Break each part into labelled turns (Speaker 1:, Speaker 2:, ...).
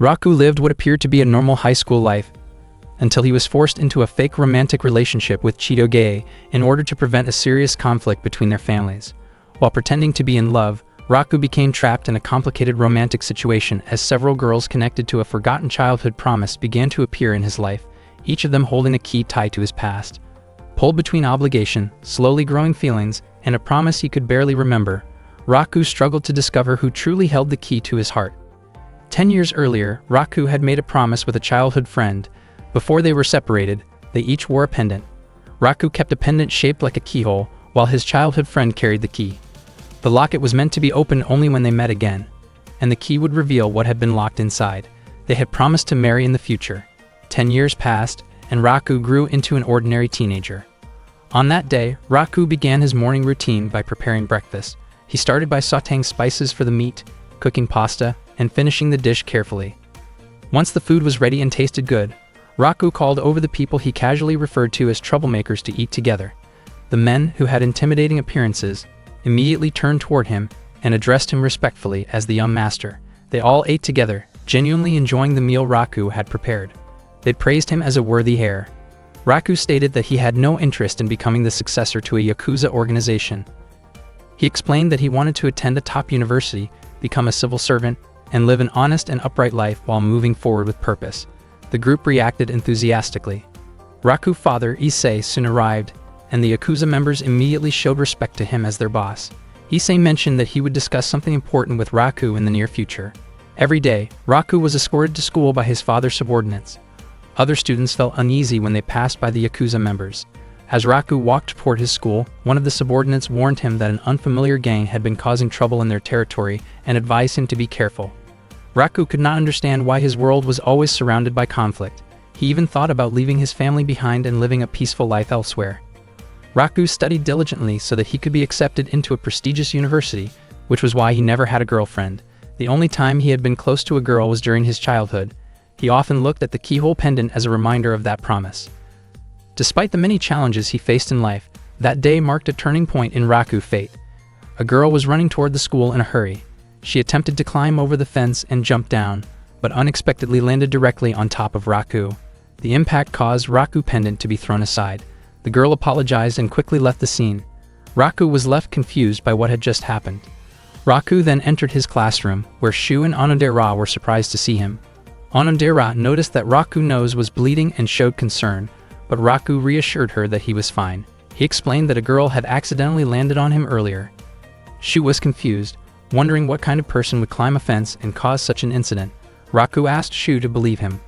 Speaker 1: Raku lived what appeared to be a normal high school life until he was forced into a fake romantic relationship with Chitoge in order to prevent a serious conflict between their families. While pretending to be in love, Raku became trapped in a complicated romantic situation as several girls connected to a forgotten childhood promise began to appear in his life, each of them holding a key tied to his past. Pulled between obligation, slowly growing feelings, and a promise he could barely remember, Raku struggled to discover who truly held the key to his heart. 10 years earlier, Raku had made a promise with a childhood friend. Before they were separated, they each wore a pendant. Raku kept a pendant shaped like a keyhole, while his childhood friend carried the key. The locket was meant to be opened only when they met again, and the key would reveal what had been locked inside. They had promised to marry in the future. 10 years passed, and Raku grew into an ordinary teenager. On that day, Raku began his morning routine by preparing breakfast. He started by sautéing spices for the meat, cooking pasta, and finishing the dish carefully. Once the food was ready and tasted good, Raku called over the people he casually referred to as troublemakers to eat together. The men, who had intimidating appearances, immediately turned toward him and addressed him respectfully as the young master. They all ate together, genuinely enjoying the meal Raku had prepared. They praised him as a worthy heir. Raku stated that he had no interest in becoming the successor to a Yakuza organization. He explained that he wanted to attend a top university, become a civil servant, and live an honest and upright life while moving forward with purpose. The group reacted enthusiastically. Raku's father, Issei, soon arrived, and the Yakuza members immediately showed respect to him as their boss. Issei mentioned that he would discuss something important with Raku in the near future. Every day, Raku was escorted to school by his father's subordinates. Other students felt uneasy when they passed by the Yakuza members. As Raku walked toward his school, one of the subordinates warned him that an unfamiliar gang had been causing trouble in their territory and advised him to be careful. Raku could not understand why his world was always surrounded by conflict. He even thought about leaving his family behind and living a peaceful life elsewhere. Raku studied diligently so that he could be accepted into a prestigious university, which was why he never had a girlfriend. The only time he had been close to a girl was during his childhood. He often looked at the keyhole pendant as a reminder of that promise. Despite the many challenges he faced in life, that day marked a turning point in Raku's fate. A girl was running toward the school in a hurry. She attempted to climb over the fence and jump down, but unexpectedly landed directly on top of Raku. The impact caused Raku's pendant to be thrown aside. The girl apologized and quickly left the scene. Raku was left confused by what had just happened. Raku then entered his classroom, where Shu and Onodera were surprised to see him. Onodera noticed that Raku's nose was bleeding and showed concern, but Raku reassured her that he was fine. He explained that a girl had accidentally landed on him earlier. Shu was confused, wondering what kind of person would climb a fence and cause such an incident. Raku asked Shu to believe him.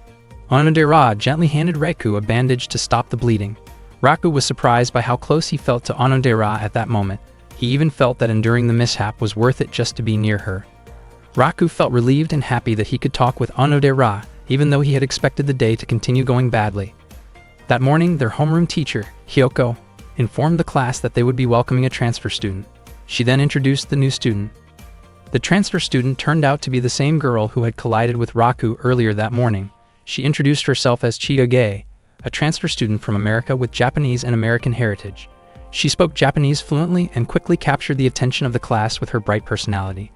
Speaker 1: Onodera gently handed Raku a bandage to stop the bleeding. Raku was surprised by how close he felt to Onodera at that moment. He even felt that enduring the mishap was worth it just to be near her. Raku felt relieved and happy that he could talk with Onodera, even though he had expected the day to continue going badly. That morning, their homeroom teacher, Hyoko, informed the class that they would be welcoming a transfer student. She then introduced the new student. The transfer student turned out to be the same girl who had collided with Raku earlier that morning. She introduced herself as Chitoge, a transfer student from America with Japanese and American heritage. She spoke Japanese fluently and quickly captured the attention of the class with her bright personality.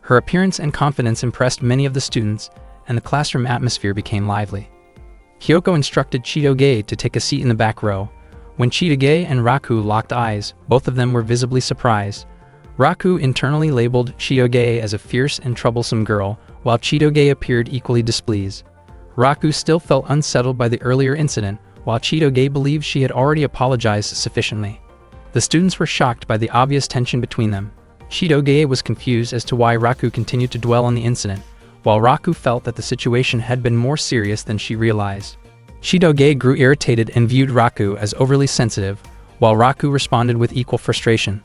Speaker 1: Her appearance and confidence impressed many of the students, and the classroom atmosphere became lively. Hyoko instructed Chitoge to take a seat in the back row. When Chitoge and Raku locked eyes, both of them were visibly surprised. Raku internally labeled Chitoge as a fierce and troublesome girl, while Chitoge appeared equally displeased. Raku still felt unsettled by the earlier incident, while Chitoge believed she had already apologized sufficiently. The students were shocked by the obvious tension between them. Chitoge was confused as to why Raku continued to dwell on the incident, while Raku felt that the situation had been more serious than she realized. Chitoge grew irritated and viewed Raku as overly sensitive, while Raku responded with equal frustration.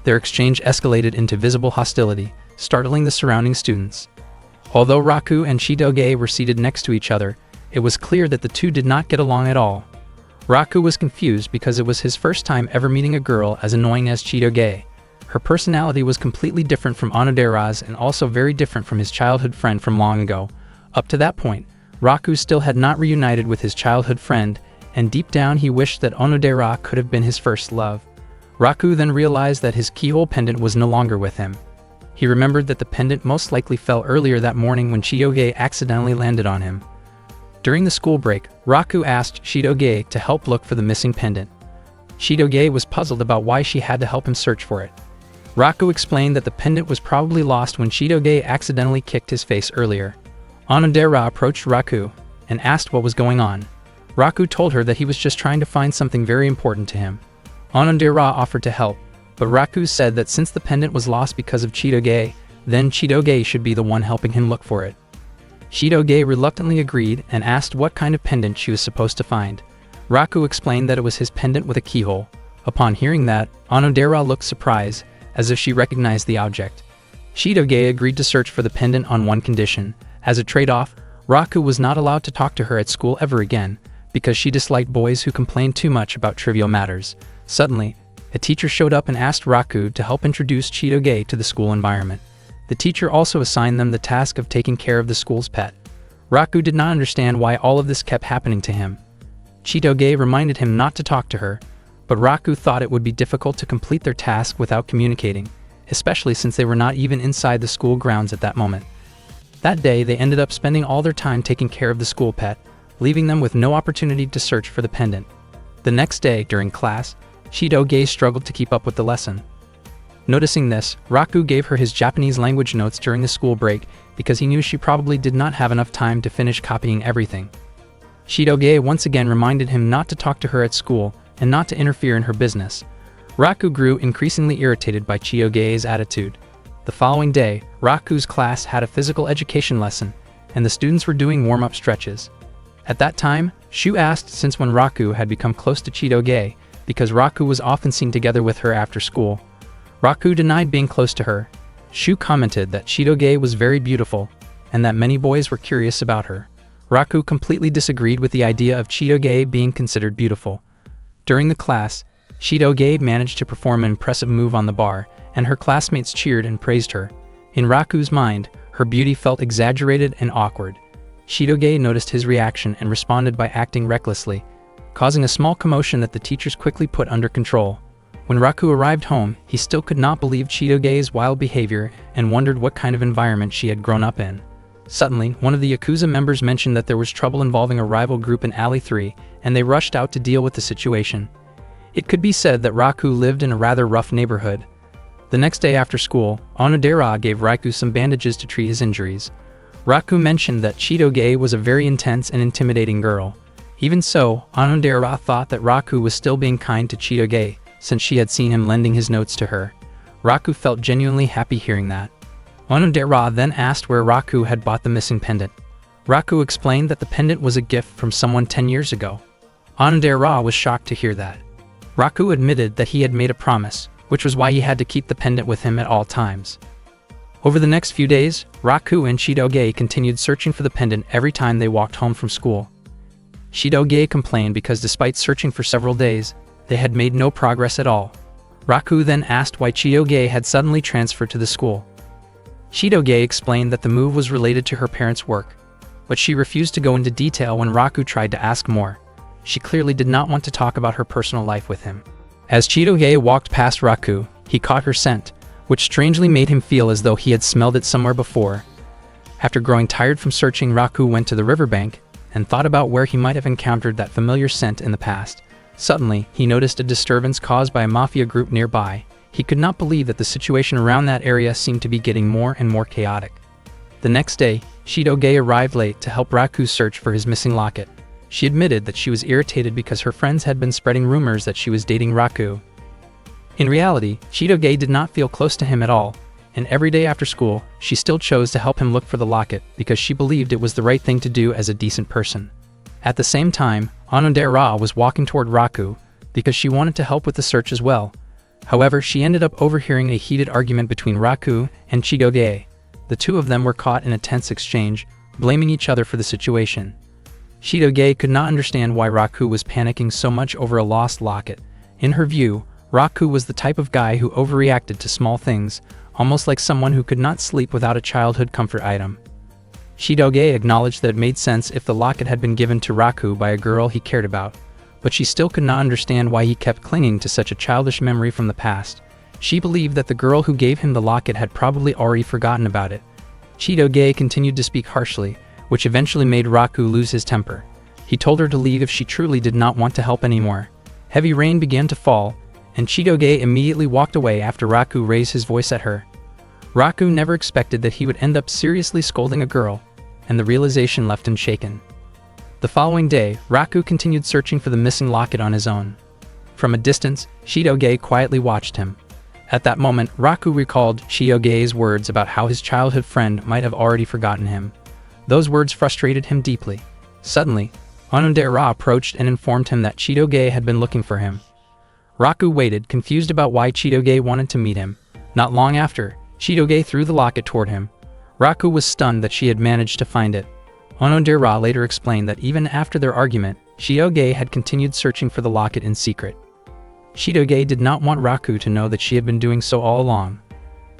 Speaker 1: Their exchange escalated into visible hostility, startling the surrounding students. Although Raku and Chitoge were seated next to each other, it was clear that the two did not get along at all. Raku was confused because it was his first time ever meeting a girl as annoying as Chitoge. Her personality was completely different from Onodera's and also very different from his childhood friend from long ago. Up to that point, Raku still had not reunited with his childhood friend, and deep down he wished that Onodera could have been his first love. Raku then realized that his keyhole pendant was no longer with him. He remembered that the pendant most likely fell earlier that morning when Chitoge accidentally landed on him. During the school break, Raku asked Chitoge to help look for the missing pendant. Chitoge was puzzled about why she had to help him search for it. Raku explained that the pendant was probably lost when Chitoge accidentally kicked his face earlier. Onodera approached Raku and asked what was going on. Raku told her that he was just trying to find something very important to him. Onodera offered to help, but Raku said that since the pendant was lost because of Chitoge, then Chitoge should be the one helping him look for it. Chitoge reluctantly agreed and asked what kind of pendant she was supposed to find. Raku explained that it was his pendant with a keyhole. Upon hearing that, Onodera looked surprised, as if she recognized the object. Chitoge agreed to search for the pendant on one condition. As a trade-off, Raku was not allowed to talk to her at school ever again, because she disliked boys who complained too much about trivial matters. Suddenly, a teacher showed up and asked Raku to help introduce Chitoge to the school environment. The teacher also assigned them the task of taking care of the school's pet. Raku did not understand why all of this kept happening to him. Chitoge reminded him not to talk to her, but Raku thought it would be difficult to complete their task without communicating, especially since they were not even inside the school grounds at that moment. That day, they ended up spending all their time taking care of the school pet, leaving them with no opportunity to search for the pendant. The next day, during class, Chitoge struggled to keep up with the lesson. Noticing this, Raku gave her his Japanese language notes during the school break because he knew she probably did not have enough time to finish copying everything. Chitoge once again reminded him not to talk to her at school and not to interfere in her business. Raku grew increasingly irritated by Chitoge's attitude. The following day, Raku's class had a physical education lesson, and the students were doing warm-up stretches. At that time, Shu asked since when Raku had become close to Chitoge, because Raku was often seen together with her after school. Raku denied being close to her. Shu commented that Chitoge was very beautiful, and that many boys were curious about her. Raku completely disagreed with the idea of Chitoge being considered beautiful. During the class, Chitoge managed to perform an impressive move on the bar, and her classmates cheered and praised her. In Raku's mind, her beauty felt exaggerated and awkward. Chitoge noticed his reaction and responded by acting recklessly, causing a small commotion that the teachers quickly put under control. When Raku arrived home, he still could not believe Chitoge's wild behavior and wondered what kind of environment she had grown up in. Suddenly, one of the Yakuza members mentioned that there was trouble involving a rival group in Alley 3, and they rushed out to deal with the situation. It could be said that Raku lived in a rather rough neighborhood. The next day after school, Onodera gave Raku some bandages to treat his injuries. Raku mentioned that Chitoge was a very intense and intimidating girl. Even so, Onodera thought that Raku was still being kind to Chitoge, since she had seen him lending his notes to her. Raku felt genuinely happy hearing that. Onodera then asked where Raku had bought the missing pendant. Raku explained that the pendant was a gift from someone 10 years ago. Onodera was shocked to hear that. Raku admitted that he had made a promise, which was why he had to keep the pendant with him at all times. Over the next few days, Raku and Chitoge continued searching for the pendant every time they walked home from school. Chitoge complained because despite searching for several days, they had made no progress at all. Raku then asked why Chitoge had suddenly transferred to the school. Chitoge explained that the move was related to her parents' work, but she refused to go into detail when Raku tried to ask more. She clearly did not want to talk about her personal life with him. As Chitoge walked past Raku, he caught her scent, which strangely made him feel as though he had smelled it somewhere before. After growing tired from searching, Raku went to the riverbank and thought about where he might have encountered that familiar scent in the past. Suddenly, he noticed a disturbance caused by a mafia group nearby. He could not believe that the situation around that area seemed to be getting more and more chaotic. The next day, Chitoge arrived late to help Raku search for his missing locket. She admitted that she was irritated because her friends had been spreading rumors that she was dating Raku. In reality, Chitoge did not feel close to him at all, and every day after school, she still chose to help him look for the locket because she believed it was the right thing to do as a decent person. At the same time, Onodera was walking toward Raku because she wanted to help with the search as well. However, she ended up overhearing a heated argument between Raku and Chitoge. The two of them were caught in a tense exchange, blaming each other for the situation. Chitoge could not understand why Raku was panicking so much over a lost locket. In her view, Raku was the type of guy who overreacted to small things, almost like someone who could not sleep without a childhood comfort item. Chitoge acknowledged that it made sense if the locket had been given to Raku by a girl he cared about, but she still could not understand why he kept clinging to such a childish memory from the past. She believed that the girl who gave him the locket had probably already forgotten about it. Chitoge continued to speak harshly, which eventually made Raku lose his temper. He told her to leave if she truly did not want to help anymore. Heavy rain began to fall, and Chitoge immediately walked away after Raku raised his voice at her. Raku never expected that he would end up seriously scolding a girl, and the realization left him shaken. The following day, Raku continued searching for the missing locket on his own. From a distance, Chitoge quietly watched him. At that moment, Raku recalled Chitoge's words about how his childhood friend might have already forgotten him. Those words frustrated him deeply. Suddenly, Onodera approached and informed him that Chitoge had been looking for him. Raku waited, confused about why Chitoge wanted to meet him. Not long after, Chitoge threw the locket toward him. Raku was stunned that she had managed to find it. Onodera later explained that even after their argument, Chitoge had continued searching for the locket in secret. Chitoge did not want Raku to know that she had been doing so all along.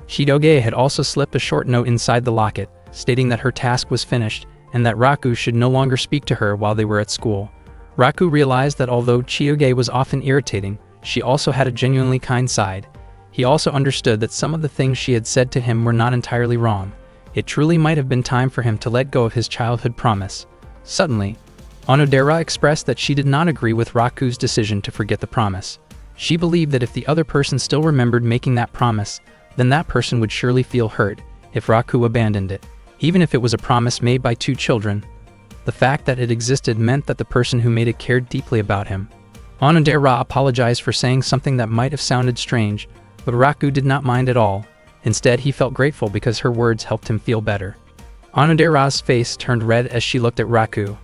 Speaker 1: Chitoge had also slipped a short note inside the locket, stating that her task was finished and that Raku should no longer speak to her while they were at school. Raku realized that although Chitoge was often irritating, she also had a genuinely kind side. He also understood that some of the things she had said to him were not entirely wrong. It truly might have been time for him to let go of his childhood promise. Suddenly, Onodera expressed that she did not agree with Raku's decision to forget the promise. She believed that if the other person still remembered making that promise, then that person would surely feel hurt if Raku abandoned it, even if it was a promise made by two children. The fact that it existed meant that the person who made it cared deeply about him. Onodera apologized for saying something that might have sounded strange, but Raku did not mind at all. Instead, he felt grateful because her words helped him feel better. Onodera's face turned red as she looked at Raku.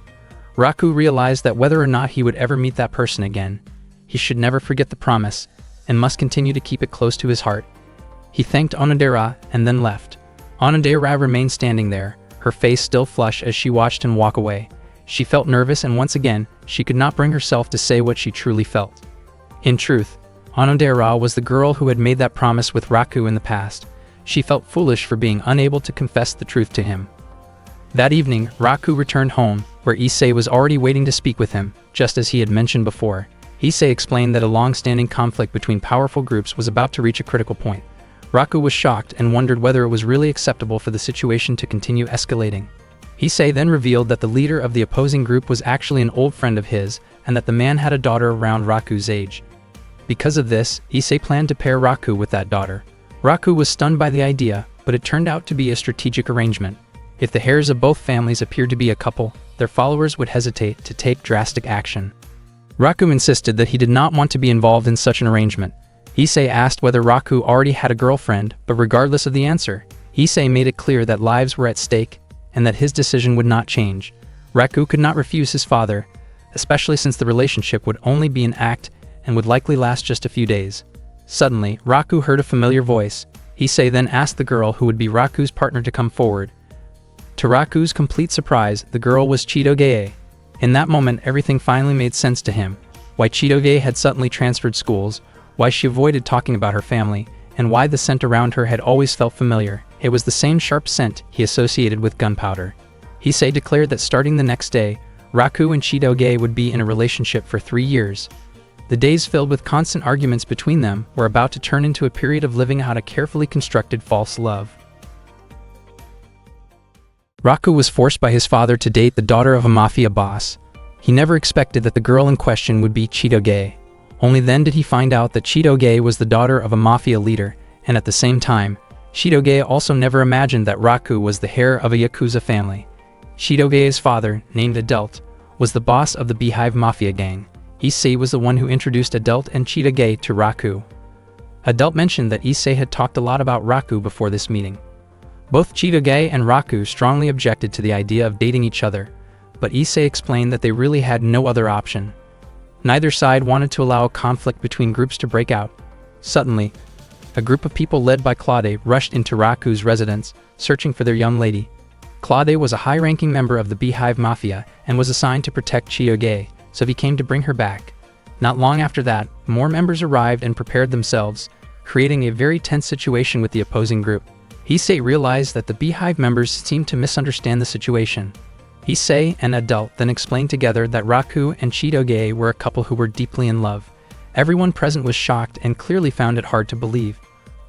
Speaker 1: Raku realized that whether or not he would ever meet that person again, he should never forget the promise and must continue to keep it close to his heart. He thanked Onodera and then left. Onodera remained standing there, her face still flushed as she watched him walk away. She felt nervous, and once again, she could not bring herself to say what she truly felt. In truth, Onodera was the girl who had made that promise with Raku in the past. She felt foolish for being unable to confess the truth to him. That evening, Raku returned home, where Issei was already waiting to speak with him, just as he had mentioned before. Issei explained that a long-standing conflict between powerful groups was about to reach a critical point. Raku was shocked and wondered whether it was really acceptable for the situation to continue escalating. Issei then revealed that the leader of the opposing group was actually an old friend of his, and that the man had a daughter around Raku's age. Because of this, Issei planned to pair Raku with that daughter. Raku was stunned by the idea, but it turned out to be a strategic arrangement. If the heirs of both families appeared to be a couple, their followers would hesitate to take drastic action. Raku insisted that he did not want to be involved in such an arrangement. Issei asked whether Raku already had a girlfriend, but regardless of the answer, Issei made it clear that lives were at stake and that his decision would not change. Raku could not refuse his father, especially since the relationship would only be an act and would likely last just a few days. Suddenly, Raku heard a familiar voice. Issei then asked the girl who would be Raku's partner to come forward. To Raku's complete surprise, the girl was Chitoge. In that moment, everything finally made sense to him. Why Chitoge had suddenly transferred schools, why she avoided talking about her family, and why the scent around her had always felt familiar. It was the same sharp scent he associated with gunpowder. Issei declared that starting the next day, Raku and Chitoge would be in a relationship for 3 years. The days filled with constant arguments between them were about to turn into a period of living out a carefully constructed false love. Raku was forced by his father to date the daughter of a mafia boss. He never expected that the girl in question would be Chitoge. Only then did he find out that Chitoge was the daughter of a mafia leader, and at the same time, Chitoge also never imagined that Raku was the heir of a Yakuza family. Chitoge's father, named Adult, was the boss of the Beehive Mafia gang. Issei was the one who introduced Adult and Chitoge to Raku. Adult mentioned that Issei had talked a lot about Raku before this meeting. Both Chitoge and Raku strongly objected to the idea of dating each other, but Issei explained that they really had no other option. Neither side wanted to allow a conflict between groups to break out. Suddenly, a group of people led by Claude rushed into Raku's residence, searching for their young lady. Claude was a high-ranking member of the Beehive Mafia and was assigned to protect Chitoge, so he came to bring her back. Not long after that, more members arrived and prepared themselves, creating a very tense situation with the opposing group. Issei realized that the Beehive members seemed to misunderstand the situation. Issei and Adult then explained together that Raku and Chitoge were a couple who were deeply in love. Everyone present was shocked and clearly found it hard to believe.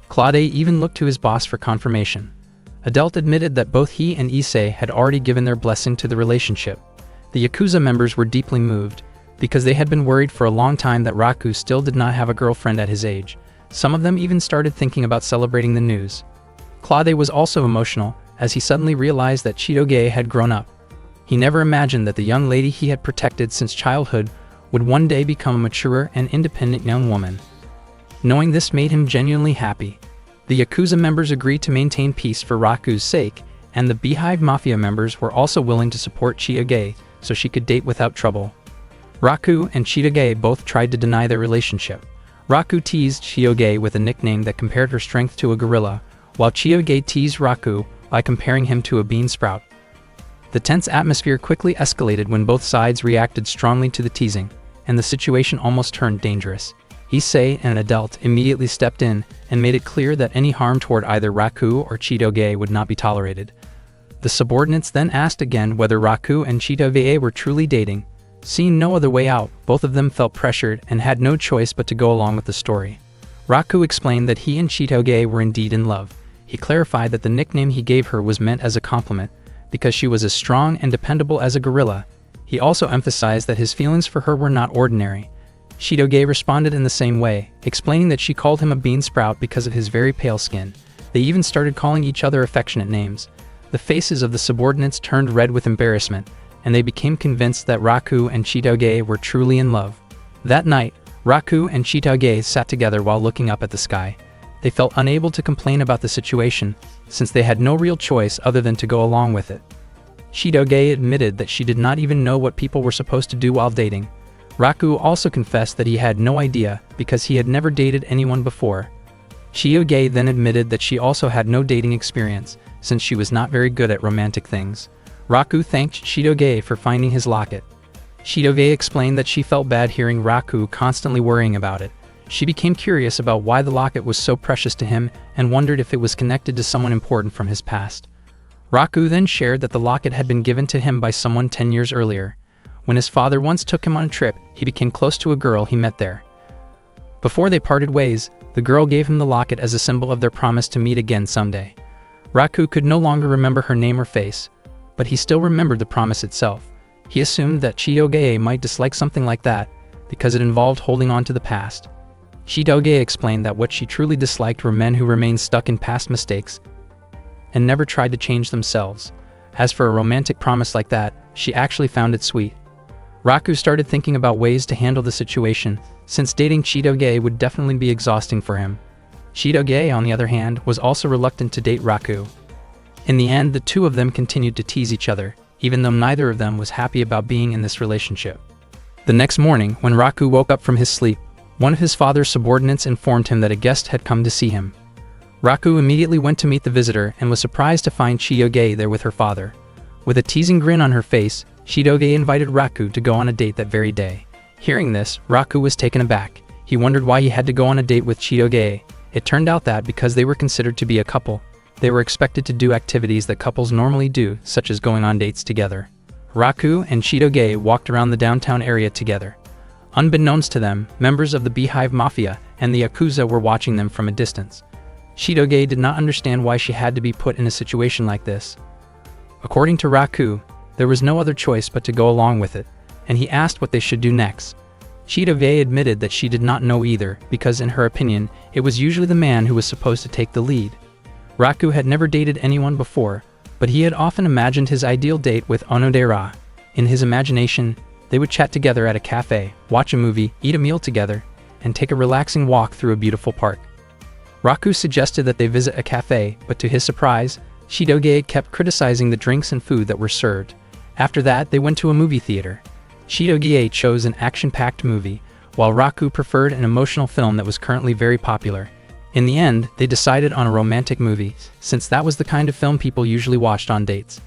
Speaker 1: Claude even looked to his boss for confirmation. Adelt admitted that both he and Issei had already given their blessing to the relationship. The Yakuza members were deeply moved, because they had been worried for a long time that Raku still did not have a girlfriend at his age. Some of them even started thinking about celebrating the news. Claude was also emotional, as he suddenly realized that Chitoge had grown up. He never imagined that the young lady he had protected since childhood would one day become a mature and independent young woman. Knowing this made him genuinely happy. The Yakuza members agreed to maintain peace for Raku's sake, and the Beehive Mafia members were also willing to support Chitoge so she could date without trouble. Raku and Chitoge both tried to deny their relationship. Raku teased Chitoge with a nickname that compared her strength to a gorilla, while Chitoge teased Raku by comparing him to a bean sprout. The tense atmosphere quickly escalated when both sides reacted strongly to the teasing, and the situation almost turned dangerous. Issei and Adelt immediately stepped in and made it clear that any harm toward either Raku or Chitoge would not be tolerated. The subordinates then asked again whether Raku and Chitoge were truly dating. Seeing no other way out, both of them felt pressured and had no choice but to go along with the story. Raku explained that he and Chitoge were indeed in love. He clarified that the nickname he gave her was meant as a compliment, because she was as strong and dependable as a gorilla. He also emphasized that his feelings for her were not ordinary. Chitoge responded in the same way, explaining that she called him a bean sprout because of his very pale skin. They even started calling each other affectionate names. The faces of the subordinates turned red with embarrassment, and they became convinced that Raku and Chitoge were truly in love. That night, Raku and Chitoge sat together while looking up at the sky. They felt unable to complain about the situation, since they had no real choice other than to go along with it. Chitoge admitted that she did not even know what people were supposed to do while dating. Raku also confessed that he had no idea because he had never dated anyone before. Chitoge then admitted that she also had no dating experience, since she was not very good at romantic things. Raku thanked Chitoge for finding his locket. Chitoge explained that she felt bad hearing Raku constantly worrying about it. She became curious about why the locket was so precious to him and wondered if it was connected to someone important from his past. Raku then shared that the locket had been given to him by someone 10 years earlier. When his father once took him on a trip, he became close to a girl he met there. Before they parted ways, the girl gave him the locket as a symbol of their promise to meet again someday. Raku could no longer remember her name or face, but he still remembered the promise itself. He assumed that Chitoge might dislike something like that, because it involved holding on to the past. Chitoge explained that what she truly disliked were men who remained stuck in past mistakes and never tried to change themselves. As for a romantic promise like that, she actually found it sweet. Raku started thinking about ways to handle the situation, since dating Chitoge would definitely be exhausting for him. Chitoge, on the other hand, was also reluctant to date Raku. In the end, the two of them continued to tease each other, even though neither of them was happy about being in this relationship. The next morning, when Raku woke up from his sleep, one of his father's subordinates informed him that a guest had come to see him. Raku immediately went to meet the visitor and was surprised to find Chitoge there with her father. With a teasing grin on her face, Chitoge invited Raku to go on a date that very day. Hearing this, Raku was taken aback. He wondered why he had to go on a date with Chitoge. It turned out that because they were considered to be a couple, they were expected to do activities that couples normally do, such as going on dates together. Raku and Chitoge walked around the downtown area together. Unbeknownst to them, members of the Beehive Mafia and the Yakuza were watching them from a distance. Chitoge did not understand why she had to be put in a situation like this. According to Raku, there was no other choice but to go along with it, and he asked what they should do next. Chitoge admitted that she did not know either, because in her opinion, it was usually the man who was supposed to take the lead. Raku had never dated anyone before, but he had often imagined his ideal date with Onodera. In his imagination, they would chat together at a cafe, watch a movie, eat a meal together, and take a relaxing walk through a beautiful park. Raku suggested that they visit a cafe, but to his surprise, Chitoge kept criticizing the drinks and food that were served. After that, they went to a movie theater. Chitoge chose an action-packed movie, while Raku preferred an emotional film that was currently very popular. In the end, they decided on a romantic movie, since that was the kind of film people usually watched on dates.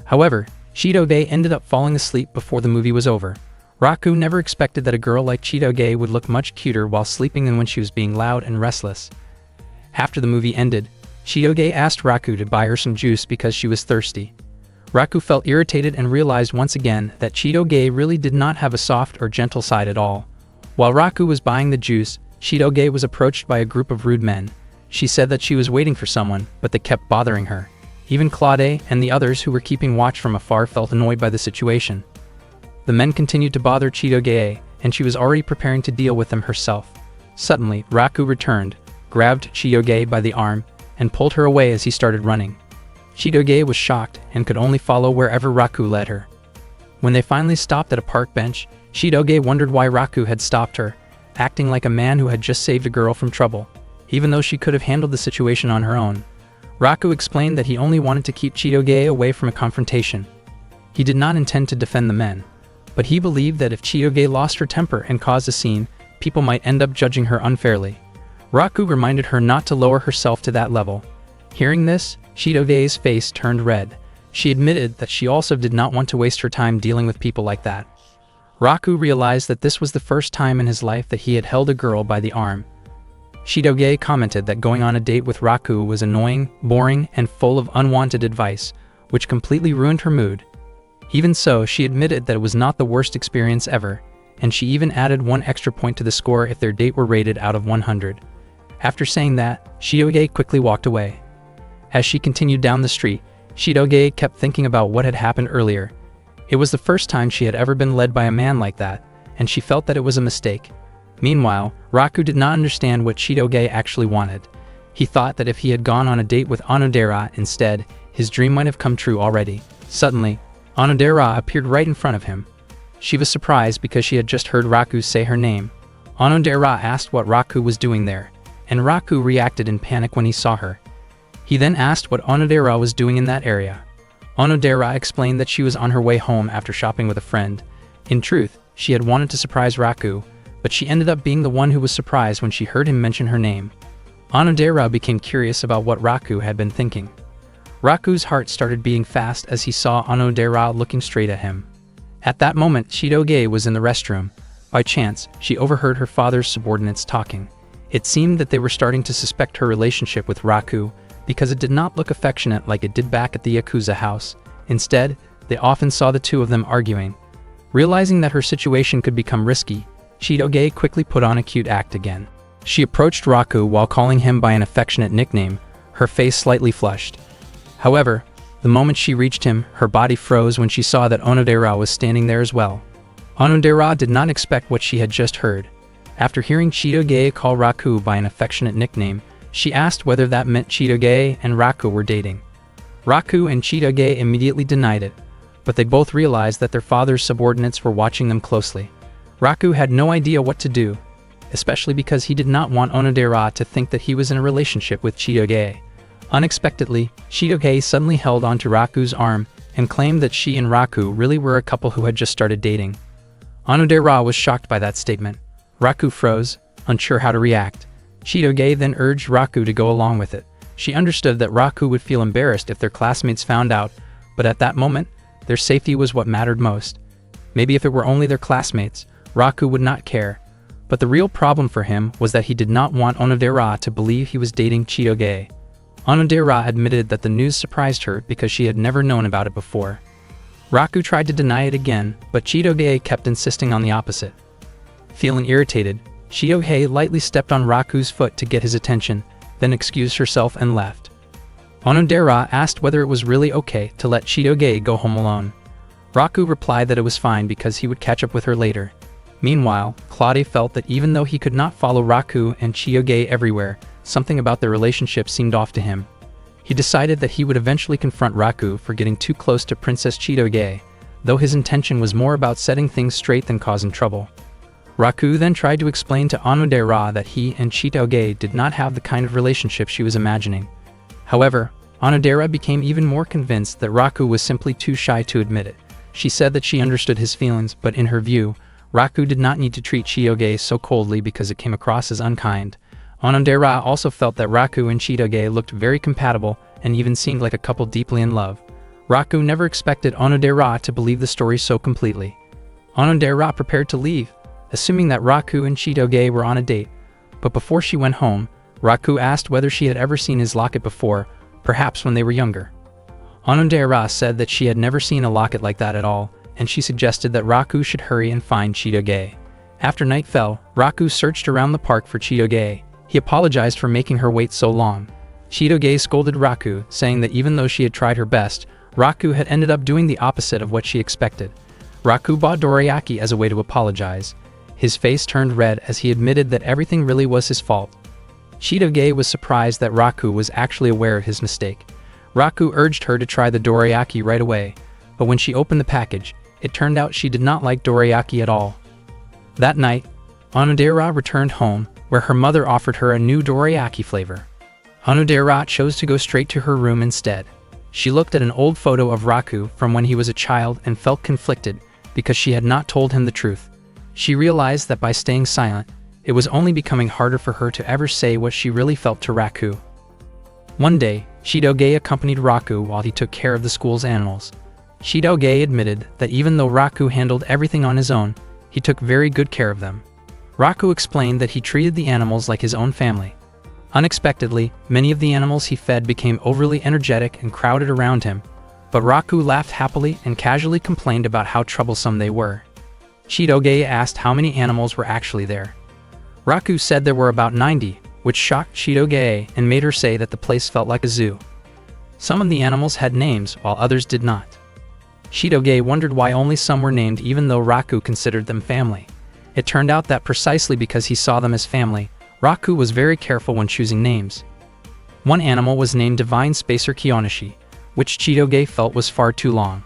Speaker 1: However, Chitoge ended up falling asleep before the movie was over. Raku never expected that a girl like Chitoge would look much cuter while sleeping than when she was being loud and restless. After the movie ended, Chitoge asked Raku to buy her some juice because she was thirsty. Raku felt irritated and realized once again that Chitoge really did not have a soft or gentle side at all. While Raku was buying the juice, Chitoge was approached by a group of rude men. She said that she was waiting for someone, but they kept bothering her. Even Claude and the others who were keeping watch from afar felt annoyed by the situation. The men continued to bother Chitoge, and she was already preparing to deal with them herself. Suddenly, Raku returned, grabbed Chitoge by the arm, and pulled her away as he started running. Chitoge was shocked and could only follow wherever Raku led her. When they finally stopped at a park bench, Chitoge wondered why Raku had stopped her, acting like a man who had just saved a girl from trouble, even though she could have handled the situation on her own. Raku explained that he only wanted to keep Chitoge away from a confrontation. He did not intend to defend the men, but he believed that if Chitoge lost her temper and caused a scene, people might end up judging her unfairly. Raku reminded her not to lower herself to that level. Hearing this, Chitoge's face turned red. She admitted that she also did not want to waste her time dealing with people like that. Raku realized that this was the first time in his life that he had held a girl by the arm. Chitoge commented that going on a date with Raku was annoying, boring, and full of unwanted advice, which completely ruined her mood. Even so, she admitted that it was not the worst experience ever, and she even added 1 extra point to the score if their date were rated out of 100. After saying that, Chitoge quickly walked away. As she continued down the street, Chitoge kept thinking about what had happened earlier. It was the first time she had ever been led by a man like that, and she felt that it was a mistake. Meanwhile, Raku did not understand what Chitoge actually wanted. He thought that if he had gone on a date with Onodera instead, his dream might have come true already. Suddenly, Onodera appeared right in front of him. She was surprised because she had just heard Raku say her name. Onodera asked what Raku was doing there, and Raku reacted in panic when he saw her. He then asked what Onodera was doing in that area. Onodera explained that she was on her way home after shopping with a friend. In truth, she had wanted to surprise Raku, but she ended up being the one who was surprised when she heard him mention her name. Onodera became curious about what Raku had been thinking. Raku's heart started beating fast as he saw Onodera looking straight at him. At that moment, Chitoge was in the restroom. By chance, she overheard her father's subordinates talking. It seemed that they were starting to suspect her relationship with Raku, because it did not look affectionate like it did back at the Yakuza house. Instead, they often saw the two of them arguing. Realizing that her situation could become risky, Chitoge quickly put on a cute act again. She approached Raku while calling him by an affectionate nickname, her face slightly flushed. However, the moment she reached him, her body froze when she saw that Onodera was standing there as well. Onodera did not expect what she had just heard. After hearing Chitoge call Raku by an affectionate nickname, she asked whether that meant Chitoge and Raku were dating. Raku and Chitoge immediately denied it, but they both realized that their father's subordinates were watching them closely. Raku had no idea what to do, especially because he did not want Onodera to think that he was in a relationship with Chitoge. Unexpectedly, Chitoge suddenly held onto Raku's arm and claimed that she and Raku really were a couple who had just started dating. Onodera was shocked by that statement. Raku froze, unsure how to react. Chitoge then urged Raku to go along with it. She understood that Raku would feel embarrassed if their classmates found out, but at that moment, their safety was what mattered most. Maybe if it were only their classmates, Raku would not care. But the real problem for him was that he did not want Onodera to believe he was dating Chitoge. Onodera admitted that the news surprised her because she had never known about it before. Raku tried to deny it again, but Chitoge kept insisting on the opposite. Feeling irritated, Chitoge lightly stepped on Raku's foot to get his attention, then excused herself and left. Onodera asked whether it was really okay to let Chitoge go home alone. Raku replied that it was fine because he would catch up with her later. Meanwhile, Claude felt that even though he could not follow Raku and Chitoge everywhere, something about their relationship seemed off to him. He decided that he would eventually confront Raku for getting too close to Princess Chitoge, though his intention was more about setting things straight than causing trouble. Raku then tried to explain to Onodera that he and Chitoge did not have the kind of relationship she was imagining. However, Onodera became even more convinced that Raku was simply too shy to admit it. She said that she understood his feelings, but in her view, Raku did not need to treat Chitoge so coldly because it came across as unkind. Onodera also felt that Raku and Chitoge looked very compatible and even seemed like a couple deeply in love. Raku never expected Onodera to believe the story so completely. Onodera prepared to leave, assuming that Raku and Chitoge were on a date. But before she went home, Raku asked whether she had ever seen his locket before, perhaps when they were younger. Onodera said that she had never seen a locket like that at all, and she suggested that Raku should hurry and find Chitoge. After night fell, Raku searched around the park for Chitoge. He apologized for making her wait so long. Chitoge scolded Raku, saying that even though she had tried her best, Raku had ended up doing the opposite of what she expected. Raku bought dorayaki as a way to apologize. His face turned red as he admitted that everything really was his fault. Chitoge was surprised that Raku was actually aware of his mistake. Raku urged her to try the dorayaki right away, but when she opened the package, it turned out she did not like dorayaki at all. That night, Onodera returned home, where her mother offered her a new dorayaki flavor. Onodera chose to go straight to her room instead. She looked at an old photo of Raku from when he was a child and felt conflicted because she had not told him the truth. She realized that by staying silent, it was only becoming harder for her to ever say what she really felt to Raku. One day, Chitoge accompanied Raku while he took care of the school's animals. Chitoge admitted that even though Raku handled everything on his own, he took very good care of them. Raku explained that he treated the animals like his own family. Unexpectedly, many of the animals he fed became overly energetic and crowded around him, but Raku laughed happily and casually complained about how troublesome they were. Chitoge asked how many animals were actually there. Raku said there were about 90, which shocked Chitoge and made her say that the place felt like a zoo. Some of the animals had names while others did not. Chitoge wondered why only some were named even though Raku considered them family. It turned out that precisely because he saw them as family, Raku was very careful when choosing names. One animal was named Divine Spacer Kiyoshi, which Chitoge felt was far too long.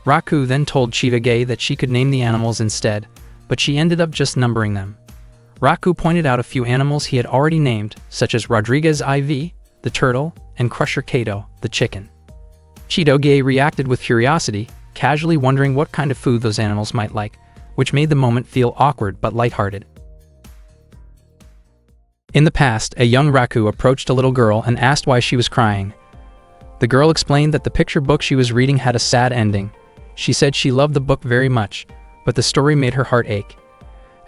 Speaker 1: Raku then told Chitoge that she could name the animals instead, but she ended up just numbering them. Raku pointed out a few animals he had already named, such as Rodriguez IV, the turtle, and Crusher Kato, the chicken. Chitoge reacted with curiosity, casually wondering what kind of food those animals might like, which made the moment feel awkward but lighthearted. In the past, a young Raku approached a little girl and asked why she was crying. The girl explained that the picture book she was reading had a sad ending. She said she loved the book very much, but the story made her heart ache.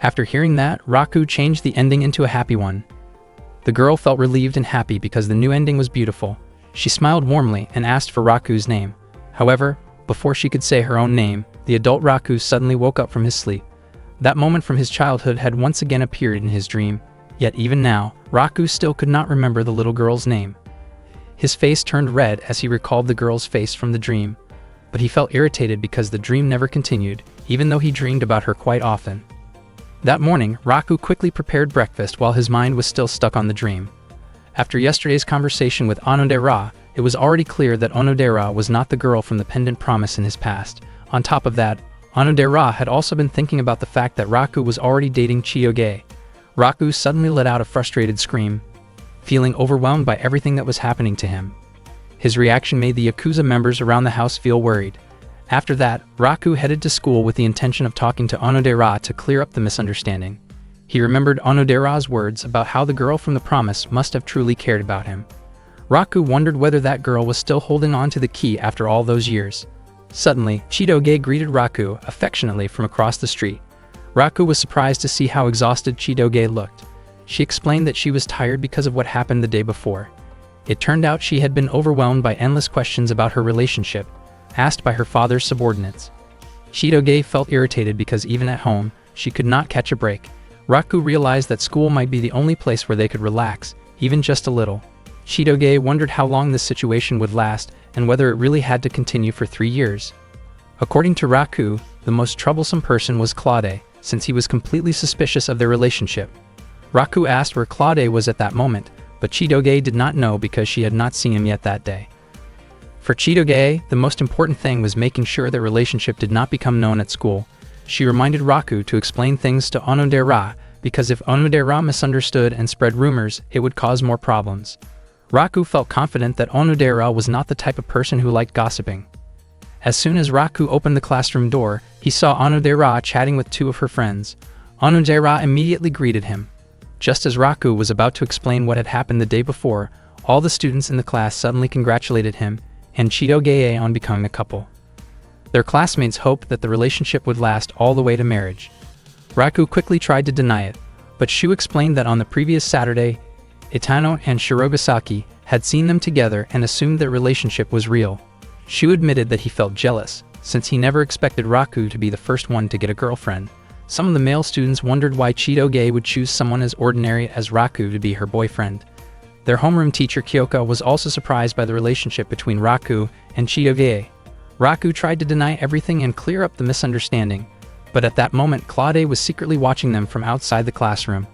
Speaker 1: After hearing that, Raku changed the ending into a happy one. The girl felt relieved and happy because the new ending was beautiful. She smiled warmly and asked for Raku's name. However, before she could say her own name, the adult Raku suddenly woke up from his sleep. That moment from his childhood had once again appeared in his dream. Yet even now, Raku still could not remember the little girl's name. His face turned red as he recalled the girl's face from the dream, but he felt irritated because the dream never continued, even though he dreamed about her quite often. That morning, Raku quickly prepared breakfast while his mind was still stuck on the dream. After yesterday's conversation with Onodera, it was already clear that Onodera was not the girl from the pendant promise in his past. On top of that, Onodera had also been thinking about the fact that Raku was already dating Chitoge. Raku suddenly let out a frustrated scream, feeling overwhelmed by everything that was happening to him. His reaction made the Yakuza members around the house feel worried. After that, Raku headed to school with the intention of talking to Onodera to clear up the misunderstanding. He remembered Onodera's words about how the girl from the promise must have truly cared about him. Raku wondered whether that girl was still holding on to the key after all those years. Suddenly, Chitoge greeted Raku affectionately from across the street. Raku was surprised to see how exhausted Chitoge looked. She explained that she was tired because of what happened the day before. It turned out she had been overwhelmed by endless questions about her relationship, asked by her father's subordinates. Chitoge felt irritated because even at home, she could not catch a break. Raku realized that school might be the only place where they could relax, even just a little. Chitoge wondered how long this situation would last and whether it really had to continue for 3 years. According to Raku, the most troublesome person was Claude, since he was completely suspicious of their relationship. Raku asked where Claude was at that moment, but Chitoge did not know because she had not seen him yet that day. For Chitoge, the most important thing was making sure their relationship did not become known at school. She reminded Raku to explain things to Onodera, because if Onodera misunderstood and spread rumors, it would cause more problems. Raku felt confident that Onodera was not the type of person who liked gossiping. As soon as Raku opened the classroom door, he saw Onodera chatting with 2 of her friends. Onodera immediately greeted him. Just as Raku was about to explain what had happened the day before, all the students in the class suddenly congratulated him and Chitoge on becoming a couple. Their classmates hoped that the relationship would last all the way to marriage. Raku quickly tried to deny it, but Shu explained that on the previous Saturday, Itano and Shirogasaki had seen them together and assumed their relationship was real. Shu admitted that he felt jealous, since he never expected Raku to be the first one to get a girlfriend. Some of the male students wondered why Chitoge would choose someone as ordinary as Raku to be her boyfriend. Their homeroom teacher Kyoka was also surprised by the relationship between Raku and Chitoge. Raku tried to deny everything and clear up the misunderstanding, but at that moment Claude was secretly watching them from outside the classroom.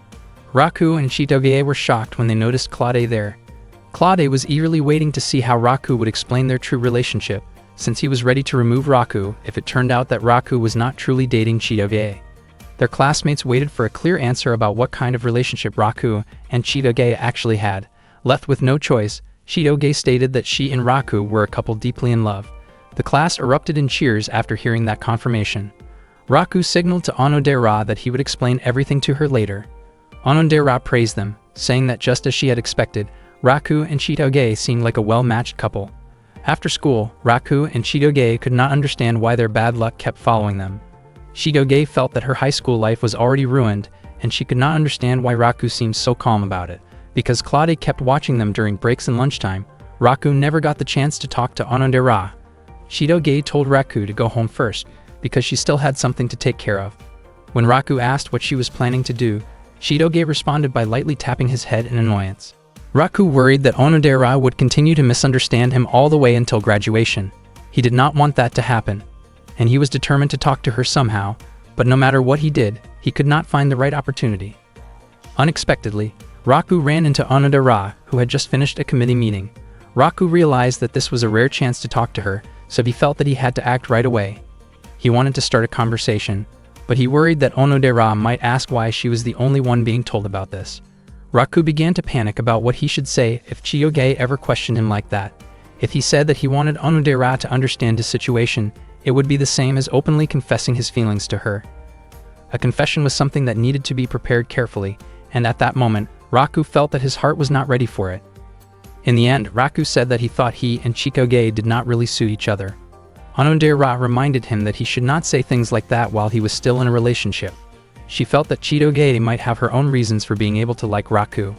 Speaker 1: Raku and Chitoge were shocked when they noticed Claude there. Claude was eagerly waiting to see how Raku would explain their true relationship, since he was ready to remove Raku if it turned out that Raku was not truly dating Chitoge. Their classmates waited for a clear answer about what kind of relationship Raku and Chitoge actually had. Left with no choice, Chitoge stated that she and Raku were a couple deeply in love. The class erupted in cheers after hearing that confirmation. Raku signaled to Onodera that he would explain everything to her later. Onodera praised them, saying that just as she had expected, Raku and Chitoge seemed like a well-matched couple. After school, Raku and Chitoge could not understand why their bad luck kept following them. Chitoge felt that her high school life was already ruined, and she could not understand why Raku seemed so calm about it. Because Claude kept watching them during breaks and lunchtime, Raku never got the chance to talk to Onodera. Chitoge told Raku to go home first, because she still had something to take care of. When Raku asked what she was planning to do, Chitoge responded by lightly tapping his head in annoyance. Raku worried that Onodera would continue to misunderstand him all the way until graduation. He did not want that to happen, and he was determined to talk to her somehow, but no matter what he did, he could not find the right opportunity. Unexpectedly, Raku ran into Onodera, who had just finished a committee meeting. Raku realized that this was a rare chance to talk to her, so he felt that he had to act right away. He wanted to start a conversation, but he worried that Onodera might ask why she was the only one being told about this. Raku began to panic about what he should say if Chitoge ever questioned him like that. If he said that he wanted Onodera to understand his situation, it would be the same as openly confessing his feelings to her. A confession was something that needed to be prepared carefully, and at that moment, Raku felt that his heart was not ready for it. In the end, Raku said that he thought he and Chitoge did not really suit each other. Onodera reminded him that he should not say things like that while he was still in a relationship. She felt that Chitoge might have her own reasons for being able to like Raku.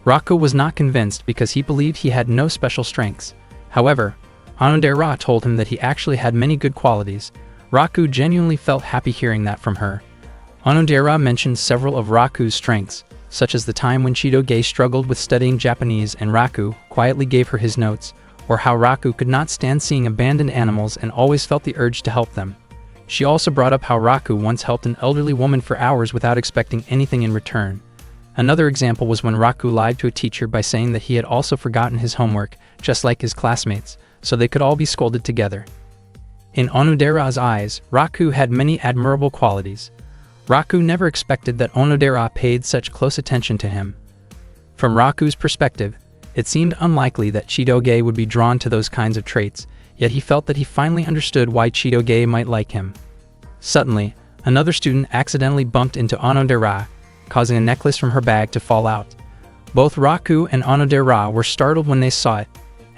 Speaker 1: Raku was not convinced because he believed he had no special strengths. However, Onodera told him that he actually had many good qualities. Raku genuinely felt happy hearing that from her. Onodera mentioned several of Raku's strengths, such as the time when Chitoge struggled with studying Japanese and Raku quietly gave her his notes, or how Raku could not stand seeing abandoned animals and always felt the urge to help them. She also brought up how Raku once helped an elderly woman for hours without expecting anything in return. Another example was when Raku lied to a teacher by saying that he had also forgotten his homework, just like his classmates, so they could all be scolded together. In Onodera's eyes, Raku had many admirable qualities. Raku never expected that Onodera paid such close attention to him. From Raku's perspective, it seemed unlikely that Chitoge would be drawn to those kinds of traits, yet he felt that he finally understood why Chitoge might like him. Suddenly, another student accidentally bumped into Onodera, causing a necklace from her bag to fall out. Both Raku and Onodera were startled when they saw it,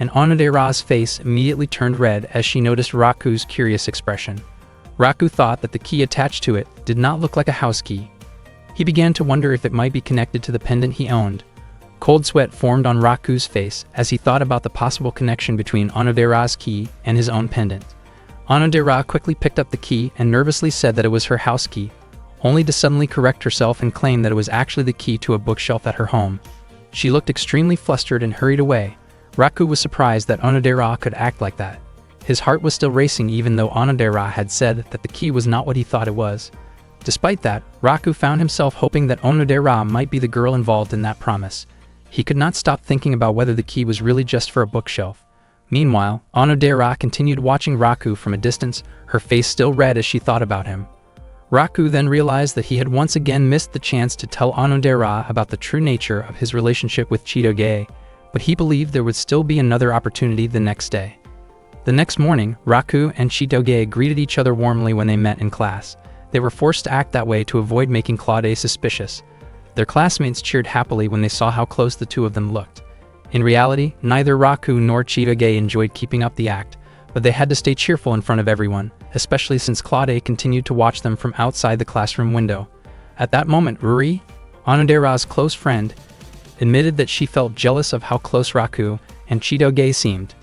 Speaker 1: and Onodera's face immediately turned red as she noticed Raku's curious expression. Raku thought that the key attached to it did not look like a house key. He began to wonder if it might be connected to the pendant he owned. Cold sweat formed on Raku's face as he thought about the possible connection between Onodera's key and his own pendant. Onodera quickly picked up the key and nervously said that it was her house key, only to suddenly correct herself and claim that it was actually the key to a bookshelf at her home. She looked extremely flustered and hurried away. Raku was surprised that Onodera could act like that. His heart was still racing even though Onodera had said that the key was not what he thought it was. Despite that, Raku found himself hoping that Onodera might be the girl involved in that promise. He could not stop thinking about whether the key was really just for a bookshelf. Meanwhile, Onodera continued watching Raku from a distance, her face still red as she thought about him. Raku then realized that he had once again missed the chance to tell Onodera about the true nature of his relationship with Chitoge, but he believed there would still be another opportunity the next day. The next morning, Raku and Chitoge greeted each other warmly when they met in class. They were forced to act that way to avoid making Claude suspicious. Their classmates cheered happily when they saw how close the two of them looked. In reality, neither Raku nor Chitoge enjoyed keeping up the act, but they had to stay cheerful in front of everyone, especially since Claude continued to watch them from outside the classroom window. At that moment, Ruri, Onodera's close friend, admitted that she felt jealous of how close Raku and Chitoge seemed.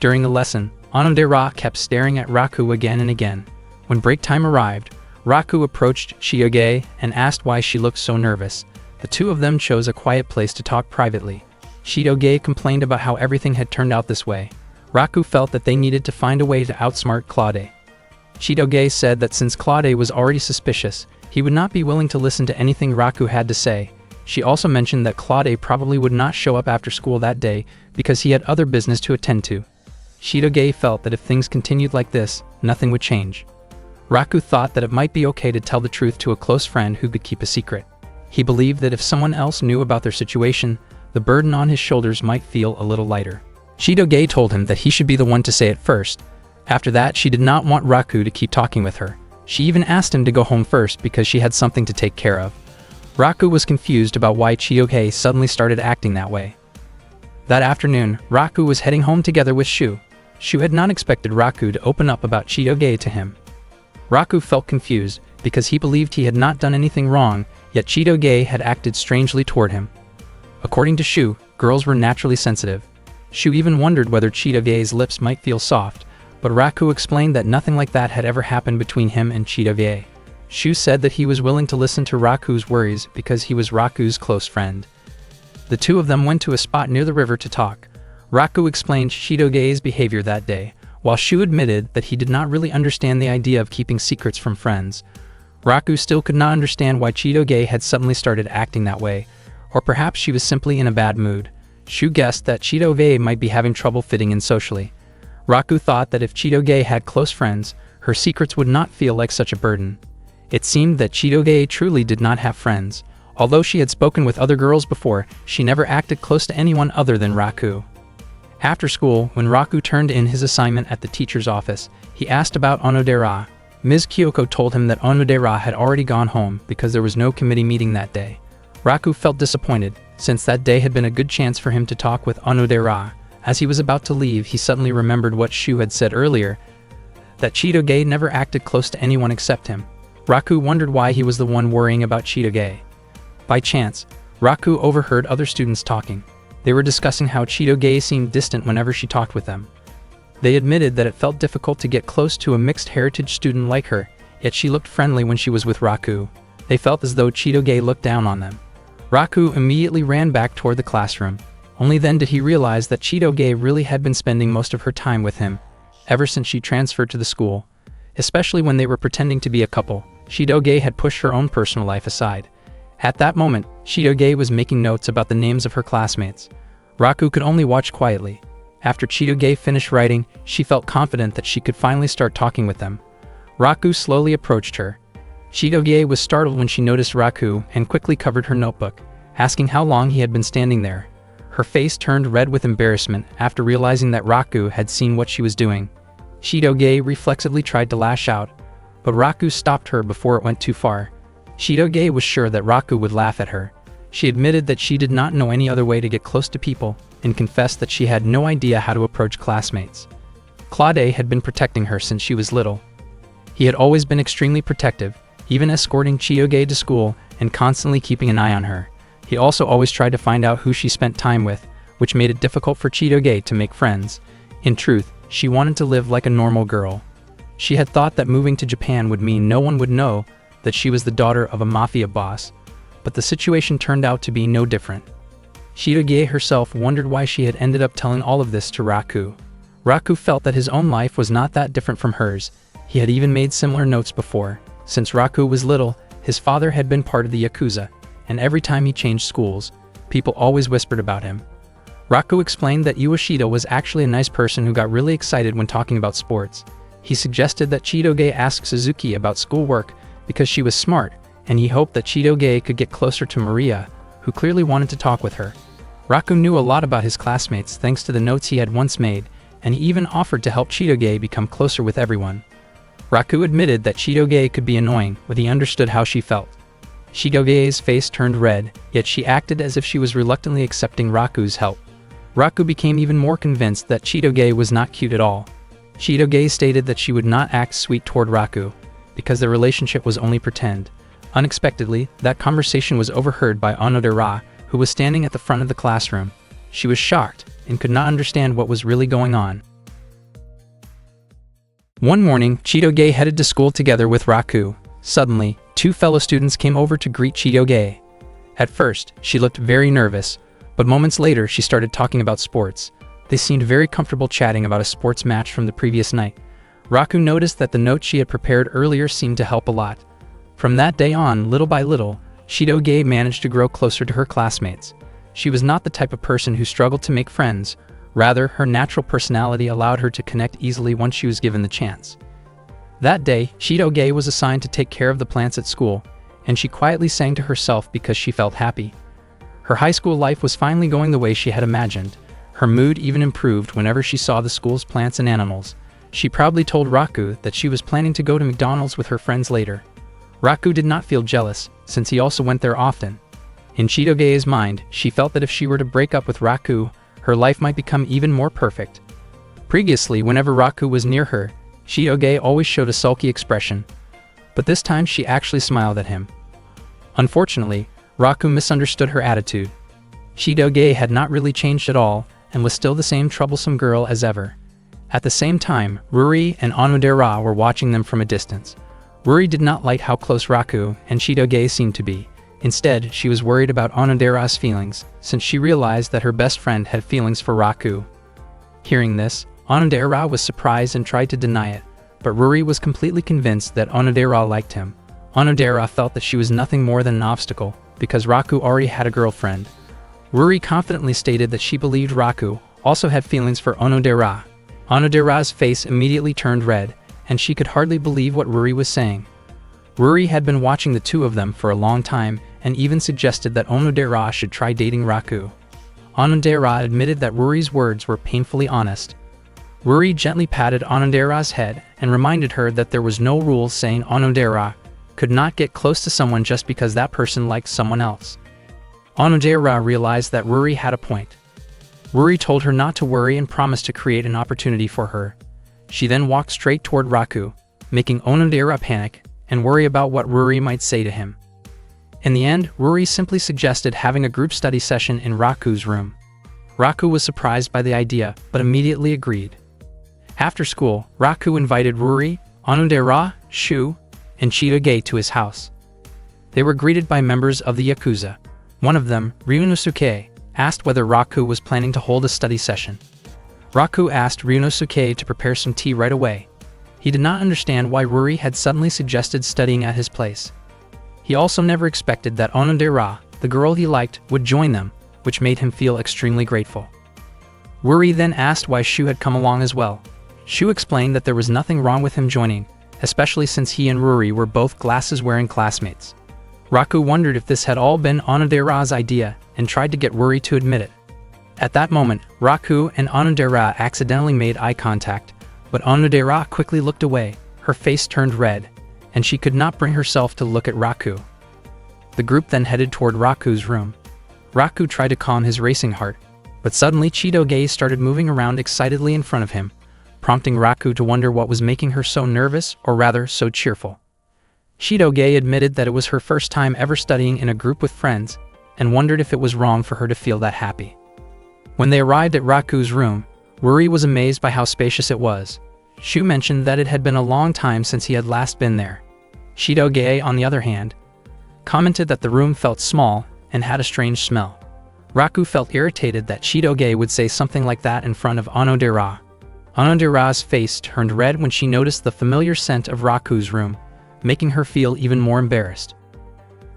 Speaker 1: During the lesson, Onodera kept staring at Raku again and again. When break time arrived, Raku approached Chitoge and asked why she looked so nervous. The two of them chose a quiet place to talk privately. Chitoge complained about how everything had turned out this way. Raku felt that they needed to find a way to outsmart Claude. Chitoge said that since Claude was already suspicious, he would not be willing to listen to anything Raku had to say. She also mentioned that Claude probably would not show up after school that day because he had other business to attend to. Chitoge felt that if things continued like this, nothing would change. Raku thought that it might be okay to tell the truth to a close friend who could keep a secret. He believed that if someone else knew about their situation, the burden on his shoulders might feel a little lighter. Chitoge told him that he should be the one to say it first. After that, she did not want Raku to keep talking with her. She even asked him to go home first because she had something to take care of. Raku was confused about why Chitoge suddenly started acting that way. That afternoon, Raku was heading home together with Shu. Shu had not expected Raku to open up about Chitoge to him. Raku felt confused because he believed he had not done anything wrong, yet Chitoge had acted strangely toward him. According to Shu, girls were naturally sensitive. Shu even wondered whether Chitoge's lips might feel soft, but Raku explained that nothing like that had ever happened between him and Chitoge. Shu said that he was willing to listen to Raku's worries because he was Raku's close friend. The two of them went to a spot near the river to talk. Raku explained Chitoge's behavior that day, while Shu admitted that he did not really understand the idea of keeping secrets from friends. Raku still could not understand why Chitoge had suddenly started acting that way, or perhaps she was simply in a bad mood. Shu guessed that Chitoge might be having trouble fitting in socially. Raku thought that if Chitoge had close friends, her secrets would not feel like such a burden. It seemed that Chitoge truly did not have friends. Although she had spoken with other girls before, she never acted close to anyone other than Raku. After school, when Raku turned in his assignment at the teacher's office, he asked about Onodera. Ms. Kyoko told him that Onodera had already gone home because there was no committee meeting that day. Raku felt disappointed, since that day had been a good chance for him to talk with Onodera. As he was about to leave, he suddenly remembered what Shu had said earlier, that Chitoge never acted close to anyone except him. Raku wondered why he was the one worrying about Chitoge. By chance, Raku overheard other students talking. They were discussing how Chitoge seemed distant whenever she talked with them. They admitted that it felt difficult to get close to a mixed heritage student like her, yet she looked friendly when she was with Raku. They felt as though Chitoge looked down on them. Raku immediately ran back toward the classroom. Only then did he realize that Chitoge really had been spending most of her time with him, ever since she transferred to the school. Especially when they were pretending to be a couple, Chitoge had pushed her own personal life aside. At that moment, Chitoge was making notes about the names of her classmates. Raku could only watch quietly. After Chitoge finished writing, she felt confident that she could finally start talking with them. Raku slowly approached her. Chitoge was startled when she noticed Raku and quickly covered her notebook, asking how long he had been standing there. Her face turned red with embarrassment after realizing that Raku had seen what she was doing. Chitoge reflexively tried to lash out, but Raku stopped her before it went too far. Chitoge was sure that Raku would laugh at her. She admitted that she did not know any other way to get close to people and confessed that she had no idea how to approach classmates. Claude had been protecting her since she was little. He had always been extremely protective, even escorting Chitoge to school and constantly keeping an eye on her. He also always tried to find out who she spent time with, which made it difficult for Chitoge to make friends. In truth, she wanted to live like a normal girl. She had thought that moving to Japan would mean no one would know that she was the daughter of a mafia boss, but the situation turned out to be no different. Chitoge herself wondered why she had ended up telling all of this to Raku. Raku felt that his own life was not that different from hers. He had even made similar notes before. Since Raku was little, his father had been part of the Yakuza, and every time he changed schools, people always whispered about him. Raku explained that Ueshida was actually a nice person who got really excited when talking about sports. He suggested that Chitoge ask Suzuki about schoolwork because she was smart, and he hoped that Chitoge could get closer to Maria, who clearly wanted to talk with her. Raku knew a lot about his classmates thanks to the notes he had once made, and he even offered to help Chitoge become closer with everyone. Raku admitted that Chitoge could be annoying, but he understood how she felt. Chitoge's face turned red, yet she acted as if she was reluctantly accepting Raku's help. Raku became even more convinced that Chitoge was not cute at all. Chitoge stated that she would not act sweet toward Raku, because their relationship was only pretend. Unexpectedly, that conversation was overheard by Onodera, who was standing at the front of the classroom. She was shocked and could not understand what was really going on. One morning, Chitoge headed to school together with Raku. Suddenly, two fellow students came over to greet Chitoge. At first, she looked very nervous, but moments later she started talking about sports. They seemed very comfortable chatting about a sports match from the previous night. Raku noticed that the note she had prepared earlier seemed to help a lot. From that day on, little by little, Chitoge managed to grow closer to her classmates. She was not the type of person who struggled to make friends. Rather, her natural personality allowed her to connect easily once she was given the chance. That day, Chitoge was assigned to take care of the plants at school, and she quietly sang to herself because she felt happy. Her high school life was finally going the way she had imagined. Her mood even improved whenever she saw the school's plants and animals. She proudly told Raku that she was planning to go to McDonald's with her friends later. Raku did not feel jealous, since he also went there often. In Chitoge's mind, she felt that if she were to break up with Raku, her life might become even more perfect. Previously, whenever Raku was near her, Chitoge always showed a sulky expression, but this time she actually smiled at him. Unfortunately, Raku misunderstood her attitude. Chitoge had not really changed at all, and was still the same troublesome girl as ever. At the same time, Ruri and Onodera were watching them from a distance. Ruri did not like how close Raku and Chitoge seemed to be. Instead, she was worried about Onodera's feelings, since she realized that her best friend had feelings for Raku. Hearing this, Onodera was surprised and tried to deny it, but Ruri was completely convinced that Onodera liked him. Onodera felt that she was nothing more than an obstacle, because Raku already had a girlfriend. Ruri confidently stated that she believed Raku also had feelings for Onodera. Onodera's face immediately turned red, and she could hardly believe what Ruri was saying. Ruri had been watching the two of them for a long time and even suggested that Onodera should try dating Raku. Onodera admitted that Ruri's words were painfully honest. Ruri gently patted Onodera's head and reminded her that there was no rule saying Onodera could not get close to someone just because that person liked someone else. Onodera realized that Ruri had a point. Ruri told her not to worry and promised to create an opportunity for her. She then walked straight toward Raku, making Onodera panic and worry about what Ruri might say to him. In the end, Ruri simply suggested having a group study session in Raku's room. Raku was surprised by the idea, but immediately agreed. After school, Raku invited Ruri, Onodera, Shu, and Chitoge to his house. They were greeted by members of the Yakuza. One of them, Ryunosuke, asked whether Raku was planning to hold a study session. Raku asked Ryunosuke to prepare some tea right away. He did not understand why Ruri had suddenly suggested studying at his place. He also never expected that Onodera, the girl he liked, would join them, which made him feel extremely grateful. Ruri then asked why Shu had come along as well. Shu explained that there was nothing wrong with him joining, especially since he and Ruri were both glasses-wearing classmates. Raku wondered if this had all been Onodera's idea and tried to get Ruri to admit it. At that moment, Raku and Onodera accidentally made eye contact, but Onodera quickly looked away. Her face turned red, and she could not bring herself to look at Raku. The group then headed toward Raku's room. Raku tried to calm his racing heart, but suddenly Chitoge started moving around excitedly in front of him, prompting Raku to wonder what was making her so nervous, or rather, so cheerful. Chitoge admitted that it was her first time ever studying in a group with friends, and wondered if it was wrong for her to feel that happy. When they arrived at Raku's room, Ruri was amazed by how spacious it was. Shu mentioned that it had been a long time since he had last been there. Chitoge, on the other hand, commented that the room felt small and had a strange smell. Raku felt irritated that Chitoge would say something like that in front of Onodera. Onodera's face turned red when she noticed the familiar scent of Raku's room, making her feel even more embarrassed.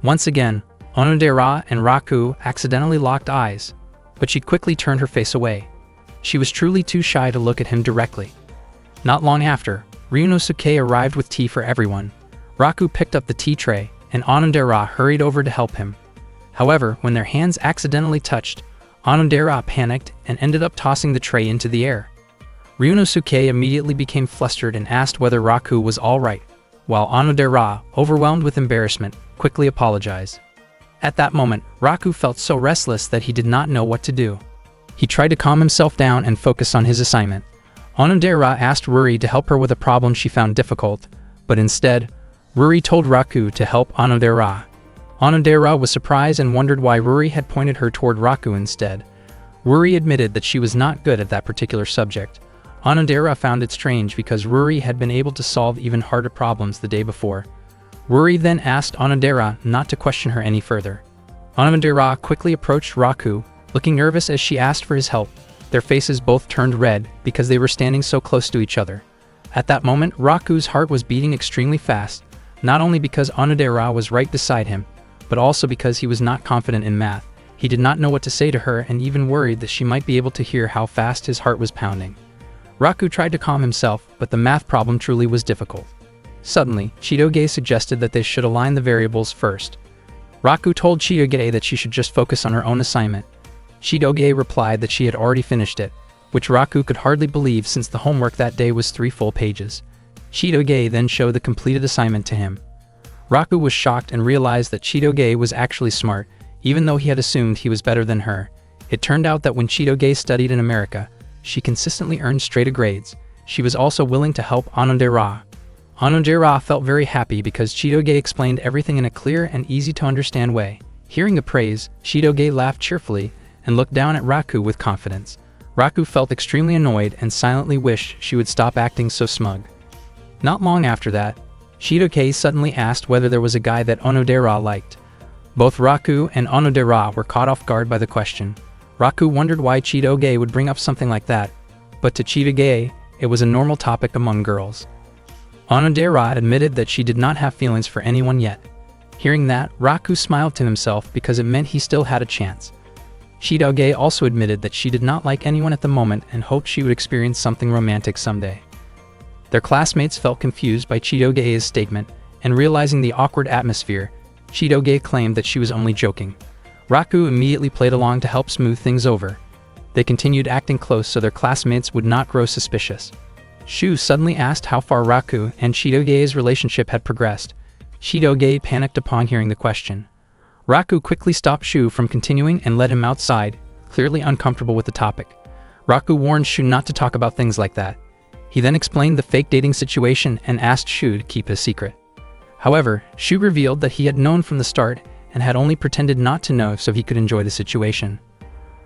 Speaker 1: Once again, Onodera and Raku accidentally locked eyes, but she quickly turned her face away. She was truly too shy to look at him directly. Not long after, Ryunosuke arrived with tea for everyone. Raku picked up the tea tray, and Onodera hurried over to help him. However, when their hands accidentally touched, Onodera panicked and ended up tossing the tray into the air. Ryunosuke immediately became flustered and asked whether Raku was all right, while Onodera, overwhelmed with embarrassment, quickly apologized. At that moment, Raku felt so restless that he did not know what to do. He tried to calm himself down and focus on his assignment. Onodera asked Ruri to help her with a problem she found difficult, but instead, Ruri told Raku to help Onodera. Onodera was surprised and wondered why Ruri had pointed her toward Raku instead. Ruri admitted that she was not good at that particular subject. Onodera found it strange because Ruri had been able to solve even harder problems the day before. Worry then asked Onodera not to question her any further. Onodera quickly approached Raku, looking nervous as she asked for his help. Their faces both turned red because they were standing so close to each other. At that moment, Raku's heart was beating extremely fast, not only because Onodera was right beside him, but also because he was not confident in math. He did not know what to say to her and even worried that she might be able to hear how fast his heart was pounding. Raku tried to calm himself, but the math problem truly was difficult. Suddenly, Chitoge suggested that they should align the variables first. Raku told Chitoge that she should just focus on her own assignment. Chitoge replied that she had already finished it, which Raku could hardly believe since the homework that day was 3 full pages. Chitoge then showed the completed assignment to him. Raku was shocked and realized that Chitoge was actually smart, even though he had assumed he was better than her. It turned out that when Chitoge studied in America, she consistently earned straight A grades. She was also willing to help Onodera. Onodera felt very happy because Chitoge explained everything in a clear and easy-to-understand way. Hearing the praise, Chitoge laughed cheerfully and looked down at Raku with confidence. Raku felt extremely annoyed and silently wished she would stop acting so smug. Not long after that, Chitoge suddenly asked whether there was a guy that Onodera liked. Both Raku and Onodera were caught off guard by the question. Raku wondered why Chitoge would bring up something like that, but to Chitoge, it was a normal topic among girls. Onodera admitted that she did not have feelings for anyone yet. Hearing that, Raku smiled to himself because it meant he still had a chance. Chitoge also admitted that she did not like anyone at the moment and hoped she would experience something romantic someday. Their classmates felt confused by Chitoge's statement, and realizing the awkward atmosphere, Chitoge claimed that she was only joking. Raku immediately played along to help smooth things over. They continued acting close so their classmates would not grow suspicious. Shu suddenly asked how far Raku and Chitoge's relationship had progressed. Chitoge panicked upon hearing the question. Raku quickly stopped Shu from continuing and led him outside, clearly uncomfortable with the topic. Raku warned Shu not to talk about things like that. He then explained the fake dating situation and asked Shu to keep his secret. However, Shu revealed that he had known from the start and had only pretended not to know so he could enjoy the situation.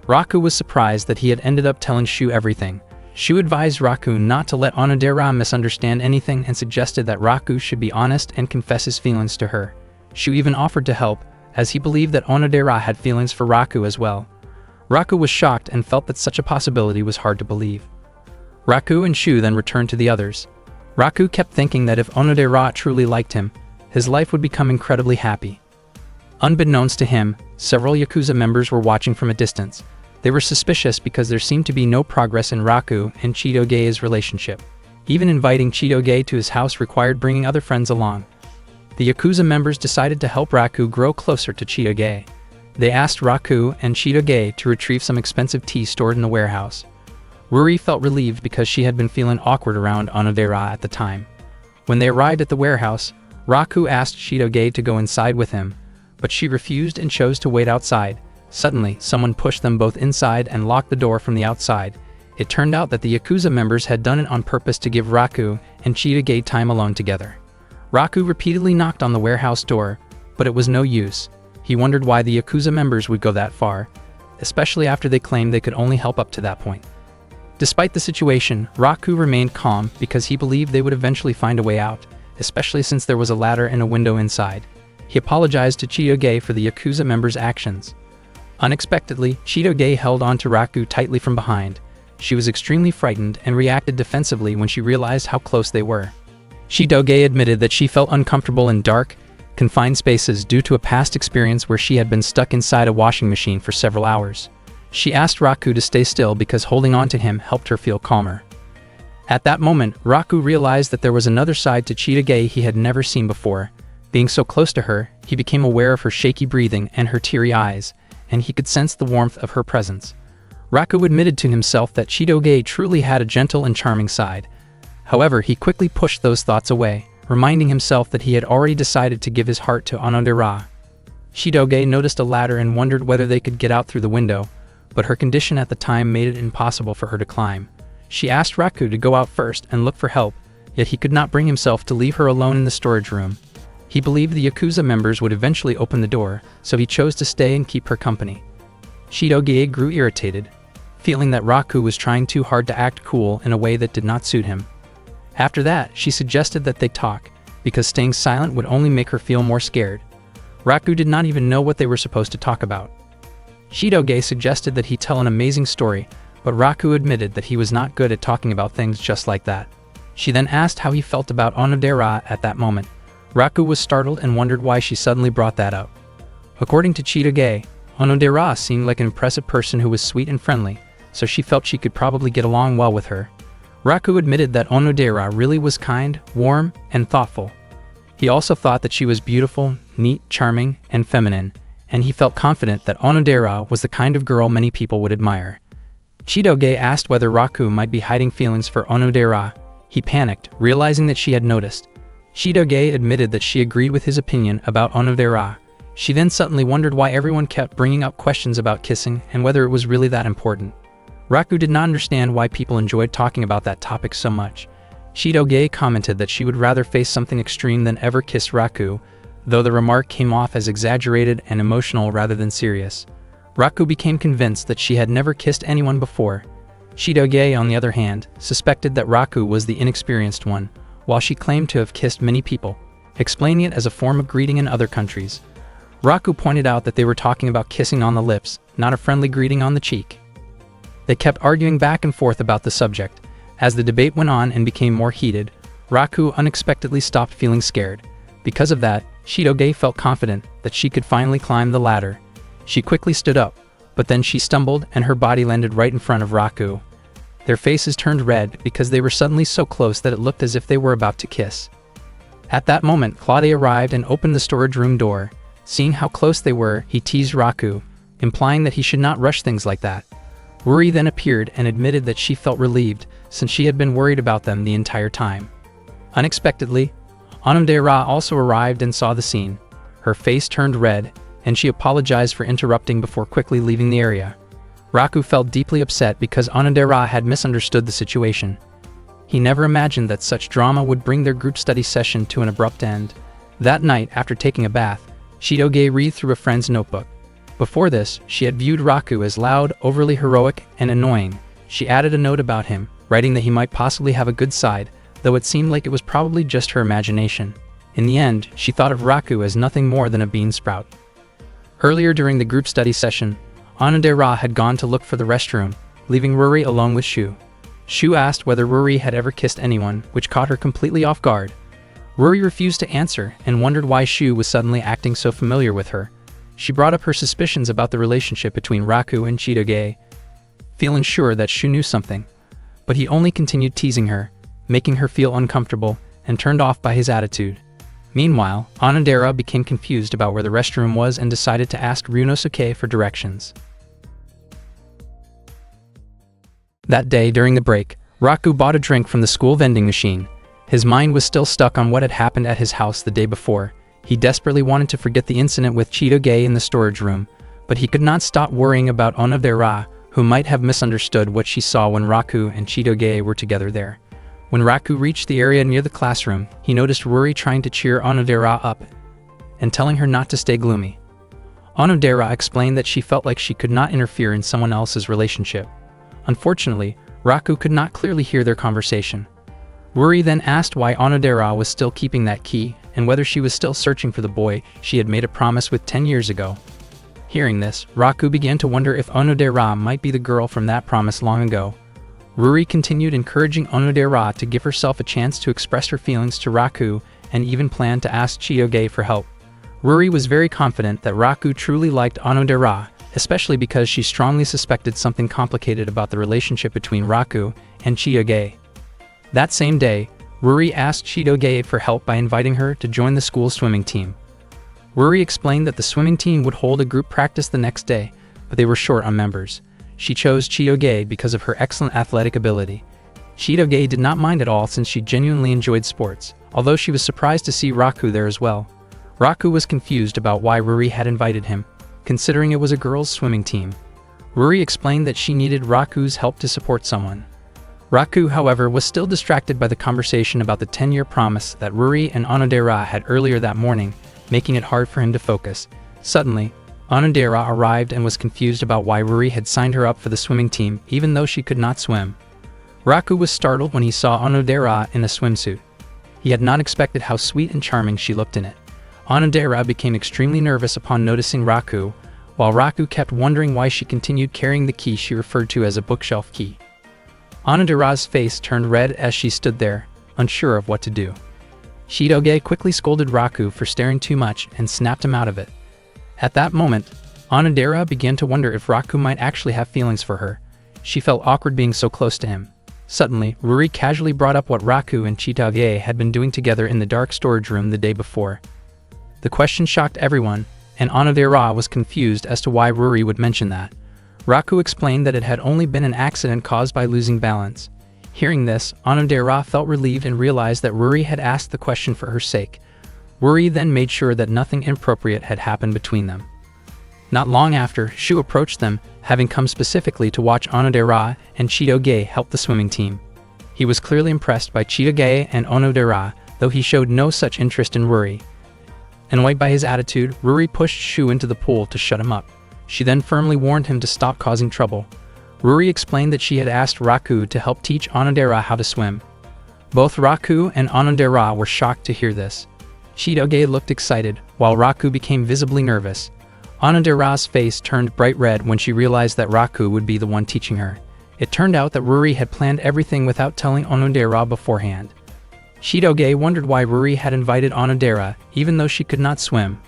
Speaker 1: Raku was surprised that he had ended up telling Shu everything. Shu advised Raku not to let Onodera misunderstand anything and suggested that Raku should be honest and confess his feelings to her. Shu even offered to help, as he believed that Onodera had feelings for Raku as well. Raku was shocked and felt that such a possibility was hard to believe. Raku and Shu then returned to the others. Raku kept thinking that if Onodera truly liked him, his life would become incredibly happy. Unbeknownst to him, several Yakuza members were watching from a distance. They were suspicious because there seemed to be no progress in Raku and Chitoge's relationship. Even inviting Chitoge to his house required bringing other friends along. The Yakuza members decided to help Raku grow closer to Chitoge. They asked Raku and Chitoge to retrieve some expensive tea stored in the warehouse. Ruri felt relieved because she had been feeling awkward around Onodera at the time. When they arrived at the warehouse, Raku asked Chitoge to go inside with him, but she refused and chose to wait outside. Suddenly, someone pushed them both inside and locked the door from the outside. It turned out that the Yakuza members had done it on purpose to give Raku and Chitoge time alone together. Raku repeatedly knocked on the warehouse door, but it was no use. He wondered why the Yakuza members would go that far, especially after they claimed they could only help up to that point. Despite the situation, Raku remained calm because he believed they would eventually find a way out, especially since there was a ladder and a window inside. He apologized to Chitoge for the Yakuza members' actions. Unexpectedly, Chitoge held on to Raku tightly from behind. She was extremely frightened and reacted defensively when she realized how close they were. Chitoge admitted that she felt uncomfortable in dark, confined spaces due to a past experience where she had been stuck inside a washing machine for several hours. She asked Raku to stay still because holding on to him helped her feel calmer. At that moment, Raku realized that there was another side to Chitoge he had never seen before. Being so close to her, he became aware of her shaky breathing and her teary eyes, and he could sense the warmth of her presence. Raku admitted to himself that Chitoge truly had a gentle and charming side. However, he quickly pushed those thoughts away, reminding himself that he had already decided to give his heart to Onodera. Chitoge noticed a ladder and wondered whether they could get out through the window, but her condition at the time made it impossible for her to climb. She asked Raku to go out first and look for help, yet he could not bring himself to leave her alone in the storage room. He believed the Yakuza members would eventually open the door, so he chose to stay and keep her company. Chitoge grew irritated, feeling that Raku was trying too hard to act cool in a way that did not suit him. After that, she suggested that they talk. because staying silent would only make her feel more scared. Raku did not even know what they were supposed to talk about. Chitoge suggested that he tell an amazing story, but Raku admitted that he was not good at talking about things just like that. She then asked how he felt about Onodera at that moment. Raku was startled and wondered why she suddenly brought that up. According to Chitoge, Onodera seemed like an impressive person who was sweet and friendly, so she felt she could probably get along well with her. Raku admitted that Onodera really was kind, warm, and thoughtful. He also thought that she was beautiful, neat, charming, and feminine, and he felt confident that Onodera was the kind of girl many people would admire. Chitoge asked whether Raku might be hiding feelings for Onodera. He panicked, realizing that she had noticed. Chitoge admitted that she agreed with his opinion about Onodera. She then suddenly wondered why everyone kept bringing up questions about kissing and whether it was really that important. Raku did not understand why people enjoyed talking about that topic so much. Chitoge commented that she would rather face something extreme than ever kiss Raku, though the remark came off as exaggerated and emotional rather than serious. Raku became convinced that she had never kissed anyone before. Chitoge, on the other hand, suspected that Raku was the inexperienced one, while she claimed to have kissed many people, explaining it as a form of greeting in other countries. Raku pointed out that they were talking about kissing on the lips, not a friendly greeting on the cheek. They kept arguing back and forth about the subject. As the debate went on and became more heated, Raku unexpectedly stopped feeling scared. Because of that, Chitoge felt confident that she could finally climb the ladder. She quickly stood up, but then she stumbled and her body landed right in front of Raku. Their faces turned red because they were suddenly so close that it looked as if they were about to kiss. At that moment, Claude arrived and opened the storage room door. Seeing how close they were, he teased Raku, implying that he should not rush things like that. Ruri then appeared and admitted that she felt relieved, since she had been worried about them the entire time. Unexpectedly, Onodera also arrived and saw the scene. Her face turned red, and she apologized for interrupting before quickly leaving the area. Raku felt deeply upset because Onodera had misunderstood the situation. He never imagined that such drama would bring their group study session to an abrupt end. That night, after taking a bath, Chitoge read through a friend's notebook. Before this, she had viewed Raku as loud, overly heroic, and annoying. She added a note about him, writing that he might possibly have a good side, though it seemed like it was probably just her imagination. In the end, she thought of Raku as nothing more than a bean sprout. Earlier during the group study session, Onodera had gone to look for the restroom, leaving Ruri alone with Shu. Shu asked whether Ruri had ever kissed anyone, which caught her completely off guard. Ruri refused to answer and wondered why Shu was suddenly acting so familiar with her. She brought up her suspicions about the relationship between Raku and Chitoge, feeling sure that Shu knew something. But he only continued teasing her, making her feel uncomfortable and turned off by his attitude. Meanwhile, Onodera became confused about where the restroom was and decided to ask Ryunosuke for directions. That day, during the break, Raku bought a drink from the school vending machine. His mind was still stuck on what had happened at his house the day before. He desperately wanted to forget the incident with Chitoge in the storage room, but he could not stop worrying about Onodera, who might have misunderstood what she saw when Raku and Chitoge were together there. When Raku reached the area near the classroom, he noticed Ruri trying to cheer Onodera up and telling her not to stay gloomy. Onodera explained that she felt like she could not interfere in someone else's relationship. Unfortunately, Raku could not clearly hear their conversation. Ruri then asked why Onodera was still keeping that key and whether she was still searching for the boy she had made a promise with 10 years ago. Hearing this, Raku began to wonder if Onodera might be the girl from that promise long ago. Ruri continued encouraging Onodera to give herself a chance to express her feelings to Raku and even planned to ask Chitoge for help. Ruri was very confident that Raku truly liked Onodera, especially because she strongly suspected something complicated about the relationship between Raku and Chitoge. That same day, Ruri asked Chitoge for help by inviting her to join the school swimming team. Ruri explained that the swimming team would hold a group practice the next day, but they were short on members. She chose Chitoge because of her excellent athletic ability. Chitoge did not mind at all since she genuinely enjoyed sports, although she was surprised to see Raku there as well. Raku was confused about why Ruri had invited him, considering it was a girls' swimming team. Ruri explained that she needed Raku's help to support someone. Raku, however, was still distracted by the conversation about the 10-year promise that Ruri and Onodera had earlier that morning, making it hard for him to focus. Suddenly, Onodera arrived and was confused about why Ruri had signed her up for the swimming team even though she could not swim. Raku was startled when he saw Onodera in a swimsuit. He had not expected how sweet and charming she looked in it. Onodera became extremely nervous upon noticing Raku, while Raku kept wondering why she continued carrying the key she referred to as a bookshelf key. Onodera's face turned red as she stood there, unsure of what to do. Chitoge quickly scolded Raku for staring too much and snapped him out of it. At that moment, Onodera began to wonder if Raku might actually have feelings for her. She felt awkward being so close to him. Suddenly, Ruri casually brought up what Raku and Chitoge had been doing together in the dark storage room the day before. The question shocked everyone, and Onodera was confused as to why Ruri would mention that. Raku explained that it had only been an accident caused by losing balance. Hearing this, Onodera felt relieved and realized that Ruri had asked the question for her sake. Ruri then made sure that nothing inappropriate had happened between them. Not long after, Shu approached them, having come specifically to watch Onodera and Chitoge help the swimming team. He was clearly impressed by Chitoge and Onodera, though he showed no such interest in Ruri. Annoyed by his attitude, Ruri pushed Shu into the pool to shut him up. She then firmly warned him to stop causing trouble. Ruri explained that she had asked Raku to help teach Onodera how to swim. Both Raku and Onodera were shocked to hear this. Chitoge looked excited, while Raku became visibly nervous. Onodera's face turned bright red when she realized that Raku would be the one teaching her. It turned out that Ruri had planned everything without telling Onodera beforehand. Chitoge wondered why Ruri had invited Onodera, even though she could not swim.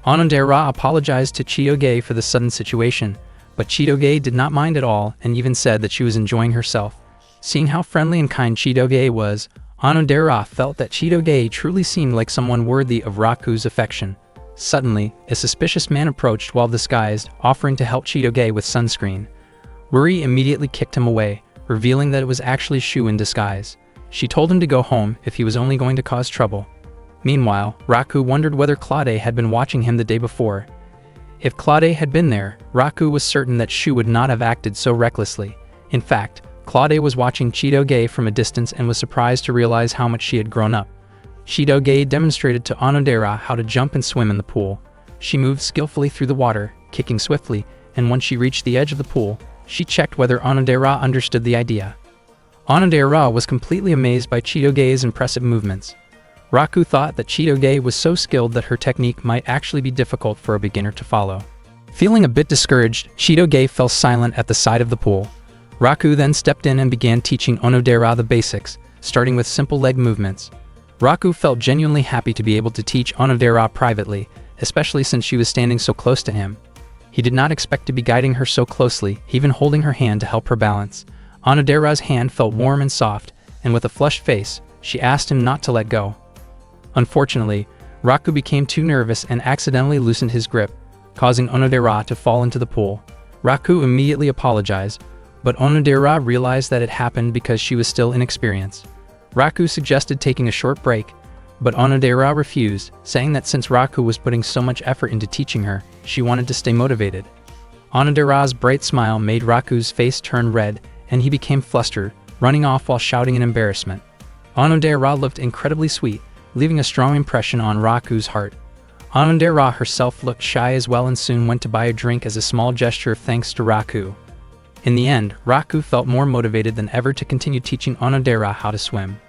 Speaker 1: Onodera apologized to Chitoge for the sudden situation, but Chitoge did not mind at all and even said that she was enjoying herself. Seeing how friendly and kind Chitoge was, Onodera felt that Chitoge truly seemed like someone worthy of Raku's affection. Suddenly, a suspicious man approached while disguised, offering to help Chitoge with sunscreen. Ruri immediately kicked him away, revealing that it was actually Shu in disguise. She told him to go home if he was only going to cause trouble. Meanwhile, Raku wondered whether Claude had been watching him the day before. If Claude had been there, Raku was certain that Shu would not have acted so recklessly. In fact, Claude was watching Chitoge from a distance and was surprised to realize how much she had grown up. Chitoge demonstrated to Onodera how to jump and swim in the pool. She moved skillfully through the water, kicking swiftly, and when she reached the edge of the pool, she checked whether Onodera understood the idea. Onodera was completely amazed by Chitoge's impressive movements. Raku thought that Chitoge was so skilled that her technique might actually be difficult for a beginner to follow. Feeling a bit discouraged, Chitoge fell silent at the side of the pool. Raku then stepped in and began teaching Onodera the basics, starting with simple leg movements. Raku felt genuinely happy to be able to teach Onodera privately, especially since she was standing so close to him. He did not expect to be guiding her so closely, even holding her hand to help her balance. Onodera's hand felt warm and soft, and with a flushed face, she asked him not to let go. Unfortunately, Raku became too nervous and accidentally loosened his grip, causing Onodera to fall into the pool. Raku immediately apologized, but Onodera realized that it happened because she was still inexperienced. Raku suggested taking a short break, but Onodera refused, saying that since Raku was putting so much effort into teaching her, she wanted to stay motivated. Onodera's bright smile made Raku's face turn red, and he became flustered, running off while shouting in embarrassment. Onodera looked incredibly sweet, leaving a strong impression on Raku's heart. Onodera herself looked shy as well and soon went to buy a drink as a small gesture of thanks to Raku. In the end, Raku felt more motivated than ever to continue teaching Onodera how to swim.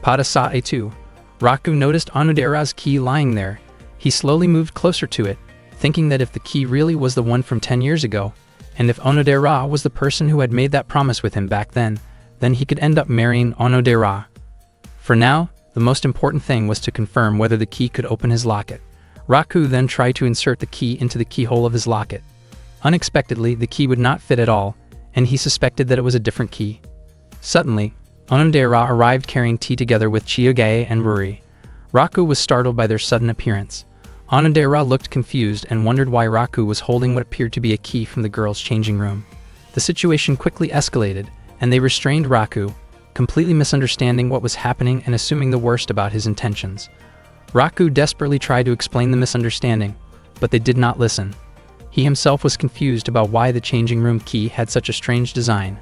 Speaker 1: Padasae 2. Raku noticed Onodera's key lying there. He slowly moved closer to it, thinking that if the key really was the one from 10 years ago, and if Onodera was the person who had made that promise with him back then he could end up marrying Onodera. For now, the most important thing was to confirm whether the key could open his locket. Raku then tried to insert the key into the keyhole of his locket. Unexpectedly, the key would not fit at all, and he suspected that it was a different key. Suddenly, Onodera arrived carrying tea together with Chitoge and Ruri. Raku was startled by their sudden appearance. Onodera looked confused and wondered why Raku was holding what appeared to be a key from the girls' changing room. The situation quickly escalated, and they restrained Raku, completely misunderstanding what was happening and assuming the worst about his intentions. Raku desperately tried to explain the misunderstanding, but they did not listen. He himself was confused about why the changing room key had such a strange design.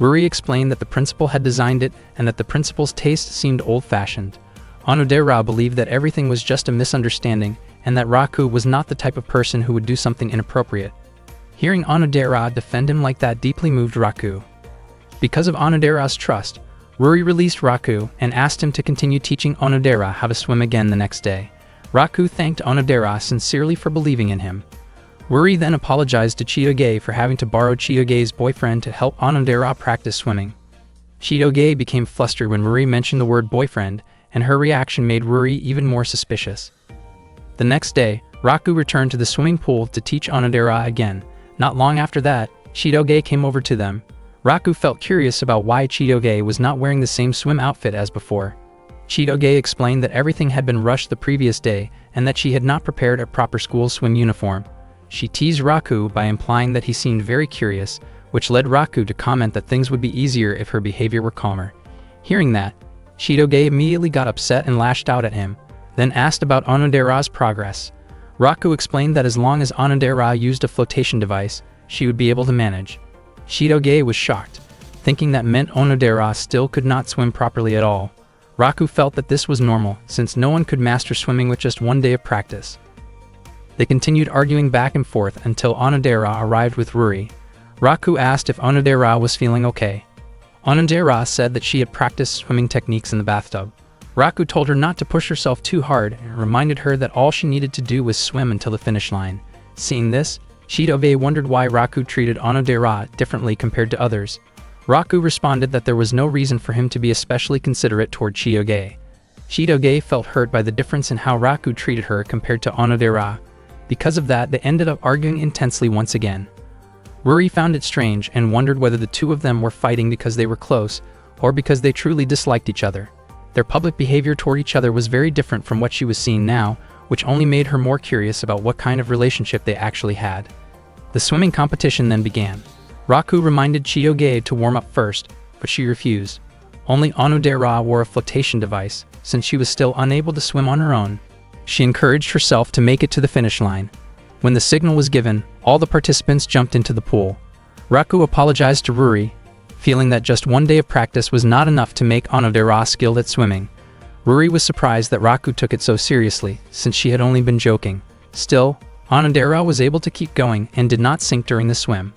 Speaker 1: Ruri explained that the principal had designed it and that the principal's taste seemed old-fashioned. Onodera believed that everything was just a misunderstanding and that Raku was not the type of person who would do something inappropriate. Hearing Onodera defend him like that deeply moved Raku. Because of Onodera's trust, Ruri released Raku and asked him to continue teaching Onodera how to swim again the next day. Raku thanked Onodera sincerely for believing in him. Ruri then apologized to Chitoge for having to borrow Chitoge's boyfriend to help Onodera practice swimming. Chitoge became flustered when Ruri mentioned the word boyfriend, and her reaction made Ruri even more suspicious. The next day, Raku returned to the swimming pool to teach Onodera again. Not long after that, Chitoge came over to them. Raku felt curious about why Chitoge was not wearing the same swim outfit as before. Chitoge explained that everything had been rushed the previous day and that she had not prepared a proper school swim uniform. She teased Raku by implying that he seemed very curious, which led Raku to comment that things would be easier if her behavior were calmer. Hearing that, Chitoge immediately got upset and lashed out at him, then asked about Onodera's progress. Raku explained that as long as Onodera used a flotation device, she would be able to manage. Chitoge was shocked, thinking that meant Onodera still could not swim properly at all. Raku felt that this was normal, since no one could master swimming with just one day of practice. They continued arguing back and forth until Onodera arrived with Ruri. Raku asked if Onodera was feeling okay. Onodera said that she had practiced swimming techniques in the bathtub. Raku told her not to push herself too hard and reminded her that all she needed to do was swim until the finish line. Seeing this, Chitoge wondered why Raku treated Onodera differently compared to others. Raku responded that there was no reason for him to be especially considerate toward Chitoge. Chitoge felt hurt by the difference in how Raku treated her compared to Onodera. Because of that, they ended up arguing intensely once again. Ruri found it strange and wondered whether the two of them were fighting because they were close or because they truly disliked each other. Their public behavior toward each other was very different from what she was seeing now, which only made her more curious about what kind of relationship they actually had. The swimming competition then began. Raku reminded Chitoge to warm up first, but she refused. Only Onodera wore a flotation device, since she was still unable to swim on her own. She encouraged herself to make it to the finish line. When the signal was given, all the participants jumped into the pool. Raku apologized to Ruri, feeling that just one day of practice was not enough to make Onodera skilled at swimming. Ruri was surprised that Raku took it so seriously, since she had only been joking. Still, Onodera was able to keep going and did not sink during the swim.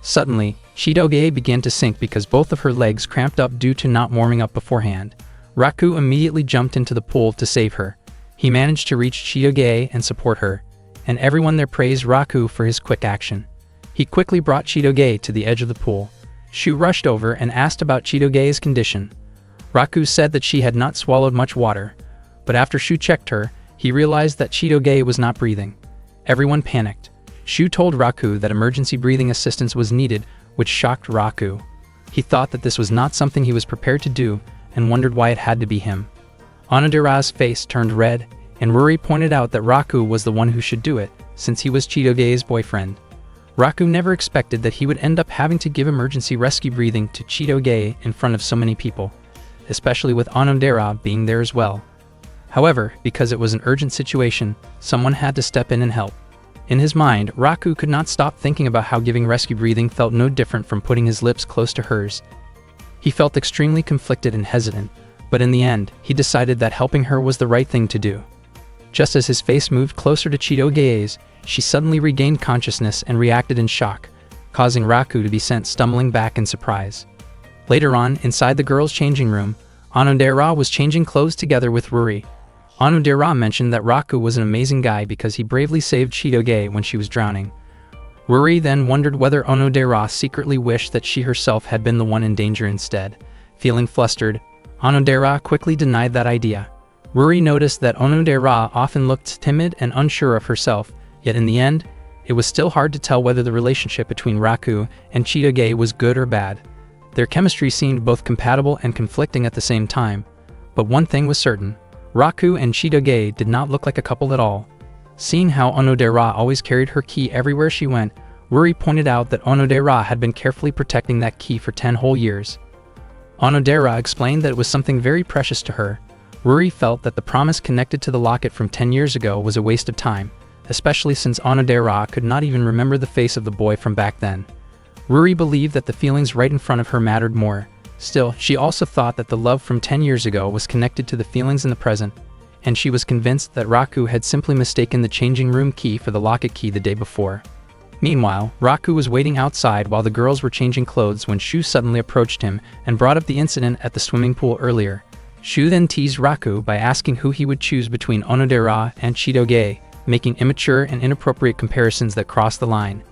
Speaker 1: Suddenly, Chitoge began to sink because both of her legs cramped up due to not warming up beforehand. Raku immediately jumped into the pool to save her. He managed to reach Chitoge and support her, and everyone there praised Raku for his quick action. He quickly brought Chitoge to the edge of the pool. Shu rushed over and asked about Chitoge's condition. Raku said that she had not swallowed much water, but after Shu checked her, he realized that Chitoge was not breathing. Everyone panicked. Shu told Raku that emergency breathing assistance was needed, which shocked Raku. He thought that this was not something he was prepared to do and wondered why it had to be him. Onodera's face turned red, and Ruri pointed out that Raku was the one who should do it, since he was Chitoge's boyfriend. Raku never expected that he would end up having to give emergency rescue breathing to Chitoge in front of so many people, especially with Onodera being there as well. However, because it was an urgent situation, someone had to step in and help. In his mind, Raku could not stop thinking about how giving rescue breathing felt no different from putting his lips close to hers. He felt extremely conflicted and hesitant, but in the end, he decided that helping her was the right thing to do. Just as his face moved closer to Chitoge's, she suddenly regained consciousness and reacted in shock, causing Raku to be sent stumbling back in surprise. Later on, inside the girls' changing room, Onodera was changing clothes together with Ruri. Onodera mentioned that Raku was an amazing guy because he bravely saved Chitoge when she was drowning. Ruri then wondered whether Onodera secretly wished that she herself had been the one in danger instead. Feeling flustered, Onodera quickly denied that idea. Ruri noticed that Onodera often looked timid and unsure of herself, yet in the end, it was still hard to tell whether the relationship between Raku and Chitoge was good or bad. Their chemistry seemed both compatible and conflicting at the same time, but one thing was certain: Raku and Chitoge did not look like a couple at all. Seeing how Onodera always carried her key everywhere she went, Ruri pointed out that Onodera had been carefully protecting that key for 10 whole years. Onodera explained that it was something very precious to her. Ruri felt that the promise connected to the locket from 10 years ago was a waste of time, especially since Onodera could not even remember the face of the boy from back then. Ruri believed that the feelings right in front of her mattered more. Still, she also thought that the love from 10 years ago was connected to the feelings in the present, and she was convinced that Raku had simply mistaken the changing room key for the locket key the day before. Meanwhile, Raku was waiting outside while the girls were changing clothes when Shu suddenly approached him and brought up the incident at the swimming pool earlier. Shu then teased Raku by asking who he would choose between Onodera and Chitoge, making immature and inappropriate comparisons that crossed the line.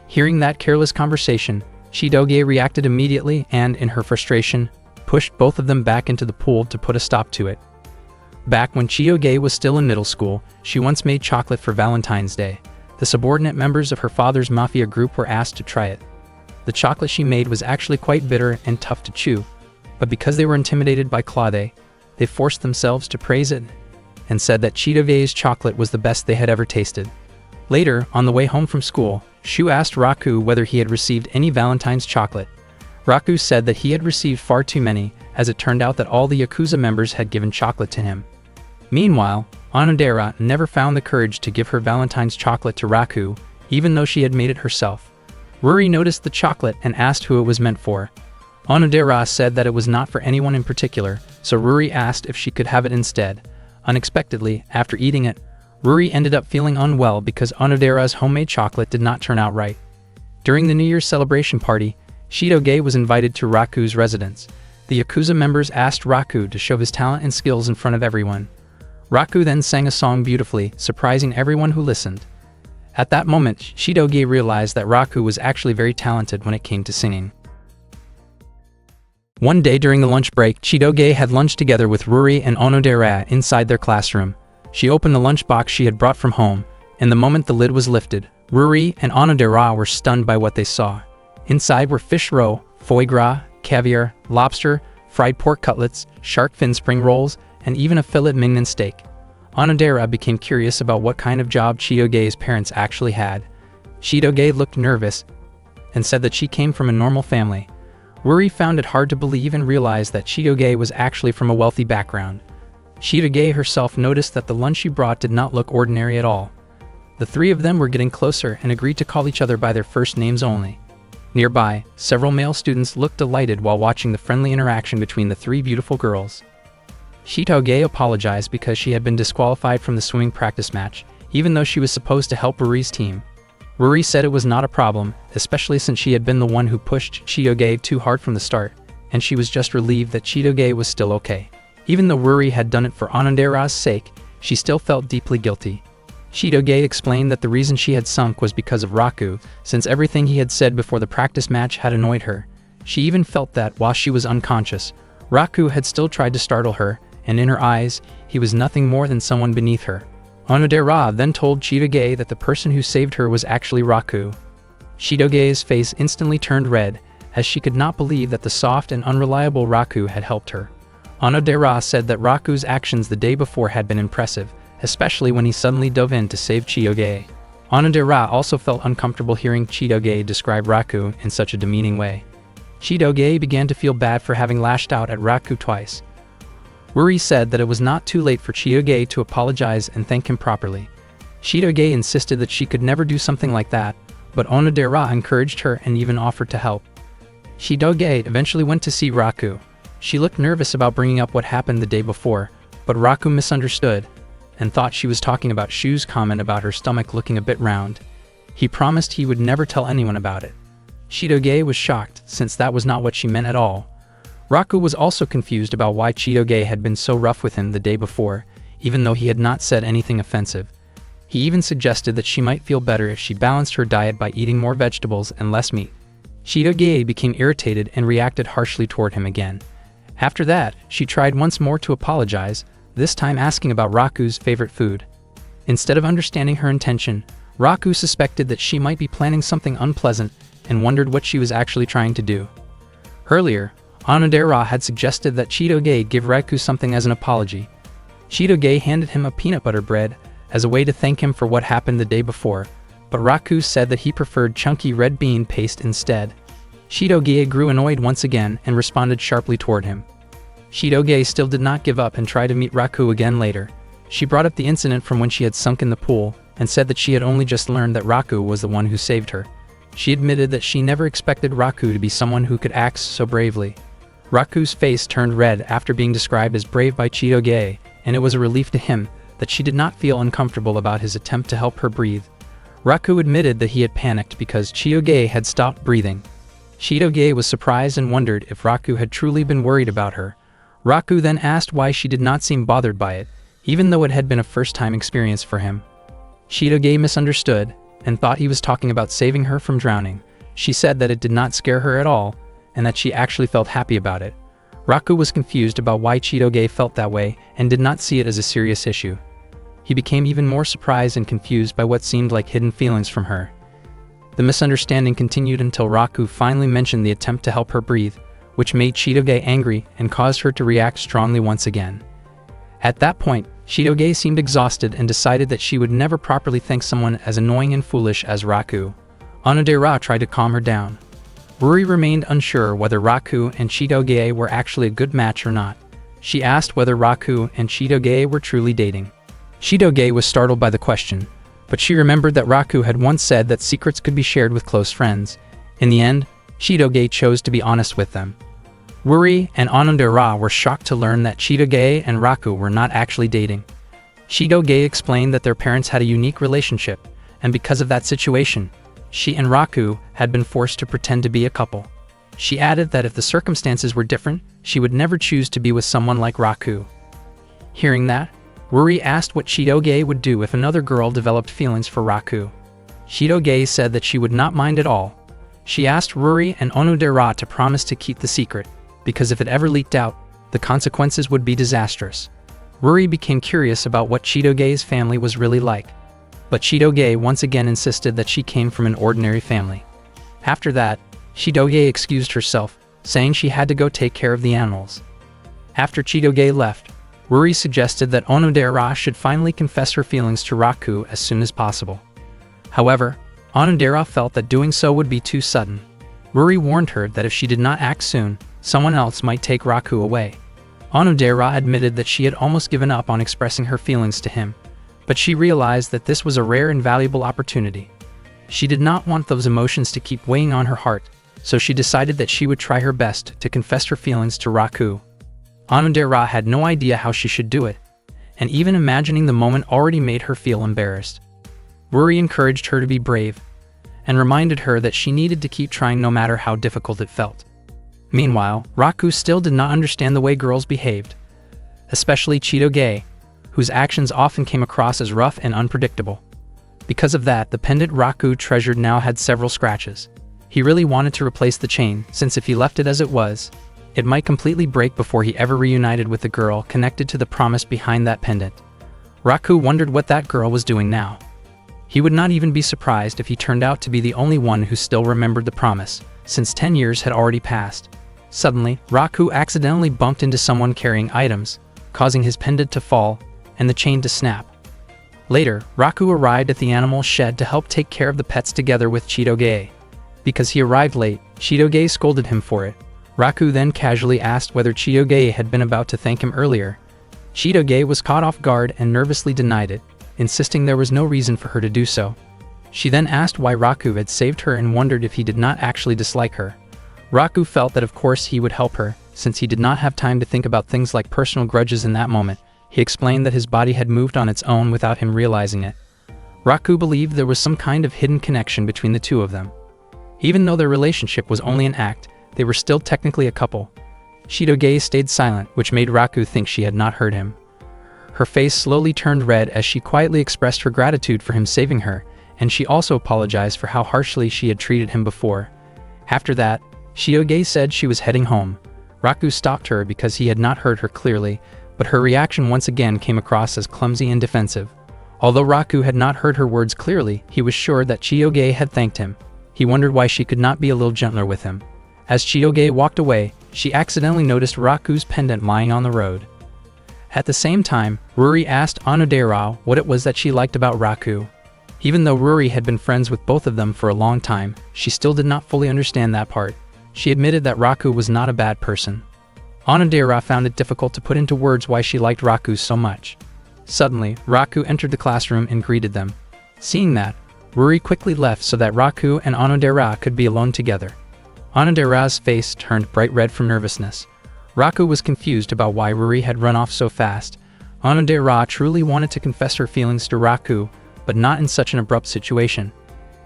Speaker 1: Hearing that careless conversation, Chitoge reacted immediately and, in her frustration, pushed both of them back into the pool to put a stop to it. Back when Chitoge was still in middle school, she once made chocolate for Valentine's Day. The subordinate members of her father's mafia group were asked to try it. The chocolate she made was actually quite bitter and tough to chew, but because they were intimidated by Claude, they forced themselves to praise it and said that Chitoge's chocolate was the best they had ever tasted. Later, on the way home from school, Shu asked Raku whether he had received any Valentine's chocolate. Raku said that he had received far too many, as it turned out that all the Yakuza members had given chocolate to him. Meanwhile, Onodera never found the courage to give her Valentine's chocolate to Raku, even though she had made it herself. Ruri noticed the chocolate and asked who it was meant for. Onodera said that it was not for anyone in particular, so Ruri asked if she could have it instead. Unexpectedly, after eating it, Ruri ended up feeling unwell because Onodera's homemade chocolate did not turn out right. During the New Year's celebration party, Chitoge was invited to Raku's residence. The Yakuza members asked Raku to show his talent and skills in front of everyone. Raku then sang a song beautifully, surprising everyone who listened. At that moment, Chitoge realized that Raku was actually very talented when it came to singing. One day during the lunch break, Chitoge had lunch together with Ruri and Onodera inside their classroom. She opened the lunchbox she had brought from home, and the moment the lid was lifted, Ruri and Onodera were stunned by what they saw. Inside were fish roe, foie gras, caviar, lobster, fried pork cutlets, shark fin spring rolls, and even a filet mignon steak. Onodera became curious about what kind of job Chitoge's parents actually had. Chitoge looked nervous and said that she came from a normal family. Ruri found it hard to believe and realized that Chitoge was actually from a wealthy background. Chitoge herself noticed that the lunch she brought did not look ordinary at all. The three of them were getting closer and agreed to call each other by their first names only. Nearby, several male students looked delighted while watching the friendly interaction between the three beautiful girls. Chitoge apologized because she had been disqualified from the swimming practice match, even though she was supposed to help Ruri's team. Ruri said it was not a problem, especially since she had been the one who pushed Chitoge too hard from the start, and she was just relieved that Chitoge was still okay. Even though Ruri had done it for Onodera's sake, she still felt deeply guilty. Chitoge explained that the reason she had sunk was because of Raku, since everything he had said before the practice match had annoyed her. She even felt that, while she was unconscious, Raku had still tried to startle her, and in her eyes, he was nothing more than someone beneath her. Onodera then told Chitoge that the person who saved her was actually Raku. Chitoge's face instantly turned red, as she could not believe that the soft and unreliable Raku had helped her. Onodera said that Raku's actions the day before had been impressive, especially when he suddenly dove in to save Chitoge. Onodera also felt uncomfortable hearing Chitoge describe Raku in such a demeaning way. Chitoge began to feel bad for having lashed out at Raku twice. Ruri said that it was not too late for Chitoge to apologize and thank him properly. Chitoge insisted that she could never do something like that, but Onodera encouraged her and even offered to help. Chitoge eventually went to see Raku. She looked nervous about bringing up what happened the day before, but Raku misunderstood and thought she was talking about Shu's comment about her stomach looking a bit round. He promised he would never tell anyone about it. Chitoge was shocked, since that was not what she meant at all. Raku was also confused about why Chitoge had been so rough with him the day before, even though he had not said anything offensive. He even suggested that she might feel better if she balanced her diet by eating more vegetables and less meat. Chitoge became irritated and reacted harshly toward him again. After that, she tried once more to apologize, this time asking about Raku's favorite food. Instead of understanding her intention, Raku suspected that she might be planning something unpleasant and wondered what she was actually trying to do. Earlier, Onodera had suggested that Chitoge give Raku something as an apology. Chitoge handed him a peanut butter bread as a way to thank him for what happened the day before, but Raku said that he preferred chunky red bean paste instead. Chitoge grew annoyed once again and responded sharply toward him. Chitoge still did not give up and tried to meet Raku again later. She brought up the incident from when she had sunk in the pool and said that she had only just learned that Raku was the one who saved her. She admitted that she never expected Raku to be someone who could act so bravely. Raku's face turned red after being described as brave by Chitoge, and it was a relief to him that she did not feel uncomfortable about his attempt to help her breathe. Raku admitted that he had panicked because Chitoge had stopped breathing. Chitoge was surprised and wondered if Raku had truly been worried about her. Raku then asked why she did not seem bothered by it, even though it had been a first-time experience for him. Chitoge misunderstood and thought he was talking about saving her from drowning. She said that it did not scare her at all and that she actually felt happy about it. Raku was confused about why Chitoge felt that way and did not see it as a serious issue. He became even more surprised and confused by what seemed like hidden feelings from her. The misunderstanding continued until Raku finally mentioned the attempt to help her breathe, which made Chitoge angry and caused her to react strongly once again. At that point, Chitoge seemed exhausted and decided that she would never properly thank someone as annoying and foolish as Raku. Onodera tried to calm her down. Ruri remained unsure whether Raku and Chitoge were actually a good match or not. She asked whether Raku and Chitoge were truly dating. Chitoge was startled by the question, but she remembered that Raku had once said that secrets could be shared with close friends. In the end, Chitoge chose to be honest with them. Ruri and Onodera were shocked to learn that Chitoge and Raku were not actually dating. Chitoge explained that their parents had a unique relationship, and because of that situation, she and Raku had been forced to pretend to be a couple. She added that if the circumstances were different, she would never choose to be with someone like Raku. Hearing that, Ruri asked what Chitoge would do if another girl developed feelings for Raku. Chitoge said that she would not mind at all. She asked Ruri and Onodera to promise to keep the secret, because if it ever leaked out, the consequences would be disastrous. Ruri became curious about what Chitoge's family was really like. But Chitoge once again insisted that she came from an ordinary family. After that, Chitoge excused herself, saying she had to go take care of the animals. After Chitoge left, Ruri suggested that Onodera should finally confess her feelings to Raku as soon as possible. However, Onodera felt that doing so would be too sudden. Ruri warned her that if she did not act soon, someone else might take Raku away. Onodera admitted that she had almost given up on expressing her feelings to him, but she realized that this was a rare and valuable opportunity. She did not want those emotions to keep weighing on her heart, so she decided that she would try her best to confess her feelings to Raku. Onodera had no idea how she should do it, and even imagining the moment already made her feel embarrassed. Ruri encouraged her to be brave, and reminded her that she needed to keep trying no matter how difficult it felt. Meanwhile, Raku still did not understand the way girls behaved, especially Chitoge, whose actions often came across as rough and unpredictable. Because of that, the pendant Raku treasured now had several scratches. He really wanted to replace the chain, since if he left it as it was, it might completely break before he ever reunited with the girl connected to the promise behind that pendant. Raku wondered what that girl was doing now. He would not even be surprised if he turned out to be the only one who still remembered the promise, since 10 years had already passed. Suddenly, Raku accidentally bumped into someone carrying items, causing his pendant to fall and the chain to snap. Later, Raku arrived at the animal shed to help take care of the pets together with Chitoge. Because he arrived late, Chitoge scolded him for it. Raku then casually asked whether Chitoge had been about to thank him earlier. Chitoge was caught off guard and nervously denied it, insisting there was no reason for her to do so. She then asked why Raku had saved her and wondered if he did not actually dislike her. Raku felt that of course he would help her, since he did not have time to think about things like personal grudges in that moment. He explained that his body had moved on its own without him realizing it. Raku believed there was some kind of hidden connection between the two of them. Even though their relationship was only an act, they were still technically a couple. Chitoge stayed silent, which made Raku think she had not heard him. Her face slowly turned red as she quietly expressed her gratitude for him saving her, and she also apologized for how harshly she had treated him before. After that, Chitoge said she was heading home. Raku stopped her because he had not heard her clearly, but her reaction once again came across as clumsy and defensive. Although Raku had not heard her words clearly, he was sure that Chitoge had thanked him. He wondered why she could not be a little gentler with him. As Chitoge walked away, she accidentally noticed Raku's pendant lying on the road. At the same time, Ruri asked Onodera what it was that she liked about Raku. Even though Ruri had been friends with both of them for a long time, she still did not fully understand that part. She admitted that Raku was not a bad person. Onodera found it difficult to put into words why she liked Raku so much. Suddenly, Raku entered the classroom and greeted them. Seeing that, Ruri quickly left so that Raku and Onodera could be alone together. Onodera's face turned bright red from nervousness. Raku was confused about why Ruri had run off so fast. Onodera truly wanted to confess her feelings to Raku, but not in such an abrupt situation.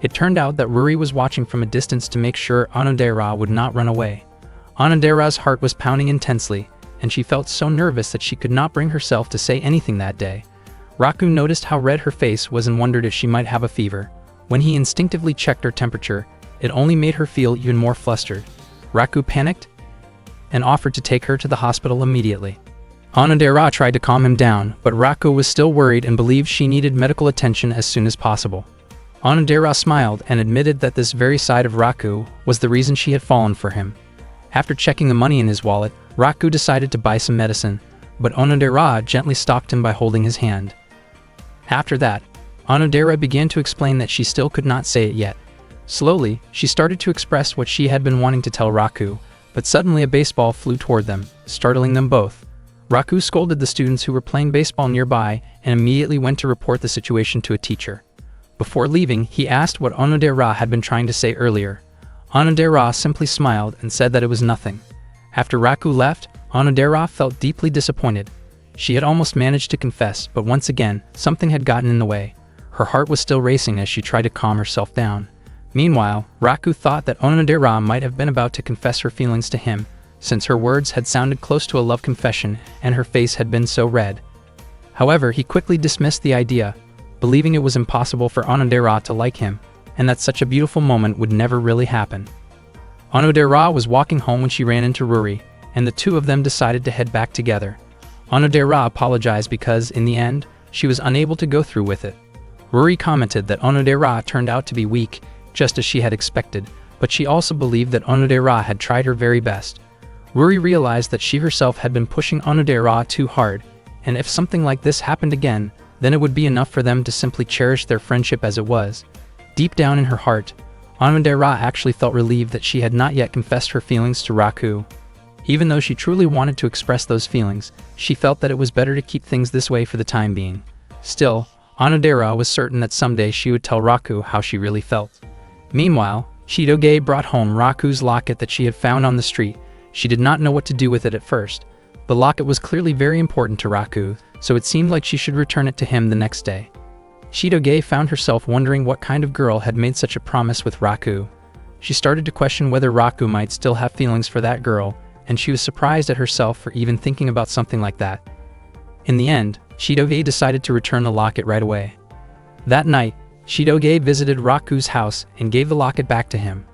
Speaker 1: It turned out that Ruri was watching from a distance to make sure Onodera would not run away. Onodera's heart was pounding intensely, and she felt so nervous that she could not bring herself to say anything that day. Raku noticed how red her face was and wondered if she might have a fever. When he instinctively checked her temperature, it only made her feel even more flustered. Raku panicked and offered to take her to the hospital immediately. Onodera tried to calm him down, but Raku was still worried and believed she needed medical attention as soon as possible. Onodera smiled and admitted that this very side of Raku was the reason she had fallen for him. After checking the money in his wallet, Raku decided to buy some medicine, but Onodera gently stopped him by holding his hand. After that, Onodera began to explain that she still could not say it yet. Slowly, she started to express what she had been wanting to tell Raku, but suddenly a baseball flew toward them, startling them both. Raku scolded the students who were playing baseball nearby and immediately went to report the situation to a teacher. Before leaving, he asked what Onodera had been trying to say earlier. Onodera simply smiled and said that it was nothing. After Raku left, Onodera felt deeply disappointed. She had almost managed to confess, but once again, something had gotten in the way. Her heart was still racing as she tried to calm herself down. Meanwhile, Raku thought that Onodera might have been about to confess her feelings to him, since her words had sounded close to a love confession and her face had been so red. However, he quickly dismissed the idea, believing it was impossible for Onodera to like him, and that such a beautiful moment would never really happen. Onodera was walking home when she ran into Ruri, and the two of them decided to head back together. Onodera apologized because, in the end, she was unable to go through with it. Ruri commented that Onodera turned out to be weak, just as she had expected, but she also believed that Onodera had tried her very best. Ruri realized that she herself had been pushing Onodera too hard, and if something like this happened again, then it would be enough for them to simply cherish their friendship as it was. Deep down in her heart, Onodera actually felt relieved that she had not yet confessed her feelings to Raku. Even though she truly wanted to express those feelings, she felt that it was better to keep things this way for the time being. Still, Onodera was certain that someday she would tell Raku how she really felt. Meanwhile, Chitoge brought home Raku's locket that she had found on the street. She did not know what to do with it at first. The locket was clearly very important to Raku, so it seemed like she should return it to him the next day. Chitoge found herself wondering what kind of girl had made such a promise with Raku. She started to question whether Raku might still have feelings for that girl, and she was surprised at herself for even thinking about something like that. In the end, Chitoge decided to return the locket right away. That night, Chitoge visited Raku's house and gave the locket back to him.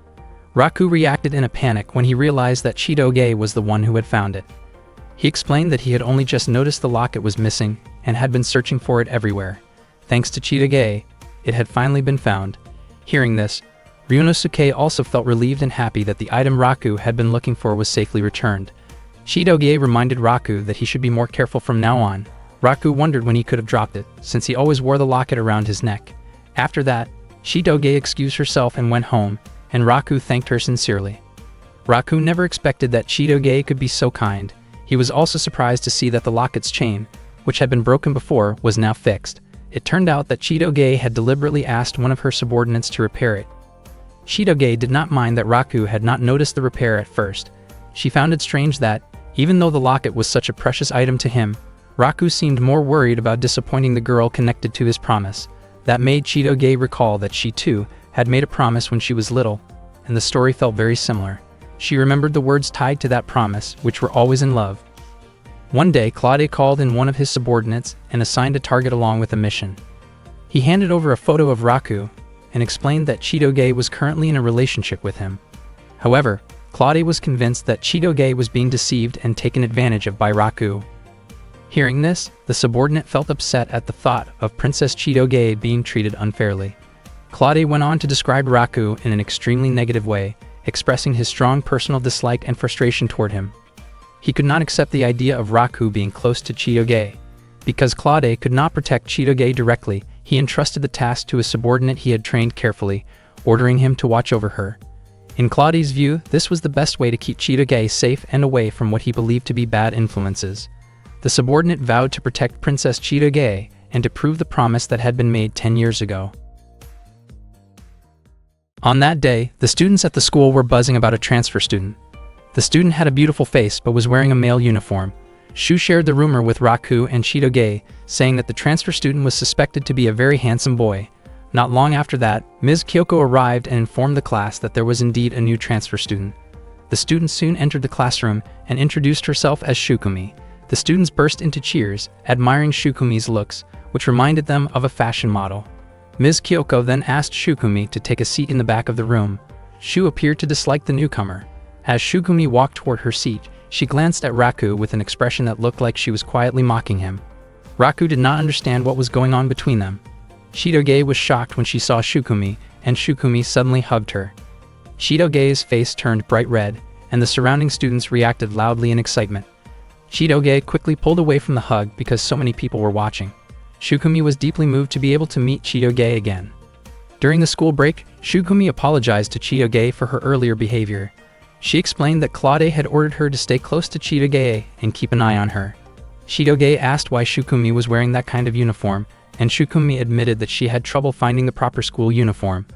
Speaker 1: Raku reacted in a panic when he realized that Chitoge was the one who had found it. He explained that he had only just noticed the locket was missing and had been searching for it everywhere. Thanks to Chitoge, it had finally been found. Hearing this, Ryunosuke also felt relieved and happy that the item Raku had been looking for was safely returned. Chitoge reminded Raku that he should be more careful from now on. Raku wondered when he could have dropped it, since he always wore the locket around his neck. After that, Chitoge excused herself and went home, and Raku thanked her sincerely. Raku never expected that Chitoge could be so kind. He was also surprised to see that the locket's chain, which had been broken before, was now fixed. It turned out that Chitoge had deliberately asked one of her subordinates to repair it. Chitoge did not mind that Raku had not noticed the repair at first. She found it strange that, even though the locket was such a precious item to him, Raku seemed more worried about disappointing the girl connected to his promise. That made Chitoge recall that she too had made a promise when she was little, and the story felt very similar. She remembered the words tied to that promise, which were always in love. One day, Claude called in one of his subordinates and assigned a target along with a mission. He handed over a photo of Raku and explained that Chitoge was currently in a relationship with him. However, Claude was convinced that Chitoge was being deceived and taken advantage of by Raku. Hearing this, the subordinate felt upset at the thought of Princess Chitoge being treated unfairly. Claude went on to describe Raku in an extremely negative way, expressing his strong personal dislike and frustration toward him. He could not accept the idea of Raku being close to Chitoge. Because Claude could not protect Chitoge directly, he entrusted the task to a subordinate he had trained carefully, ordering him to watch over her. In Claude's view, this was the best way to keep Chitoge safe and away from what he believed to be bad influences. The subordinate vowed to protect Princess Chitoge and to prove the promise that had been made 10 years ago. On that day, the students at the school were buzzing about a transfer student. The student had a beautiful face but was wearing a male uniform. Shu shared the rumor with Raku and Chitoge, saying that the transfer student was suspected to be a very handsome boy. Not long after that, Ms. Kyoko arrived and informed the class that there was indeed a new transfer student. The student soon entered the classroom and introduced herself as Shukumi. The students burst into cheers, admiring Shukumi's looks, which reminded them of a fashion model. Ms. Kyoko then asked Shukumi to take a seat in the back of the room. Shu appeared to dislike the newcomer. As Shukumi walked toward her seat, she glanced at Raku with an expression that looked like she was quietly mocking him. Raku did not understand what was going on between them. Chitoge was shocked when she saw Shukumi, and Shukumi suddenly hugged her. Chitoge's face turned bright red, and the surrounding students reacted loudly in excitement. Chitoge quickly pulled away from the hug because so many people were watching. Shukumi was deeply moved to be able to meet Chitoge again. During the school break, Shukumi apologized to Chitoge for her earlier behavior. She explained that Claude had ordered her to stay close to Chitoge and keep an eye on her. Chitoge asked why Shukumi was wearing that kind of uniform, and Shukumi admitted that she had trouble finding the proper school uniform.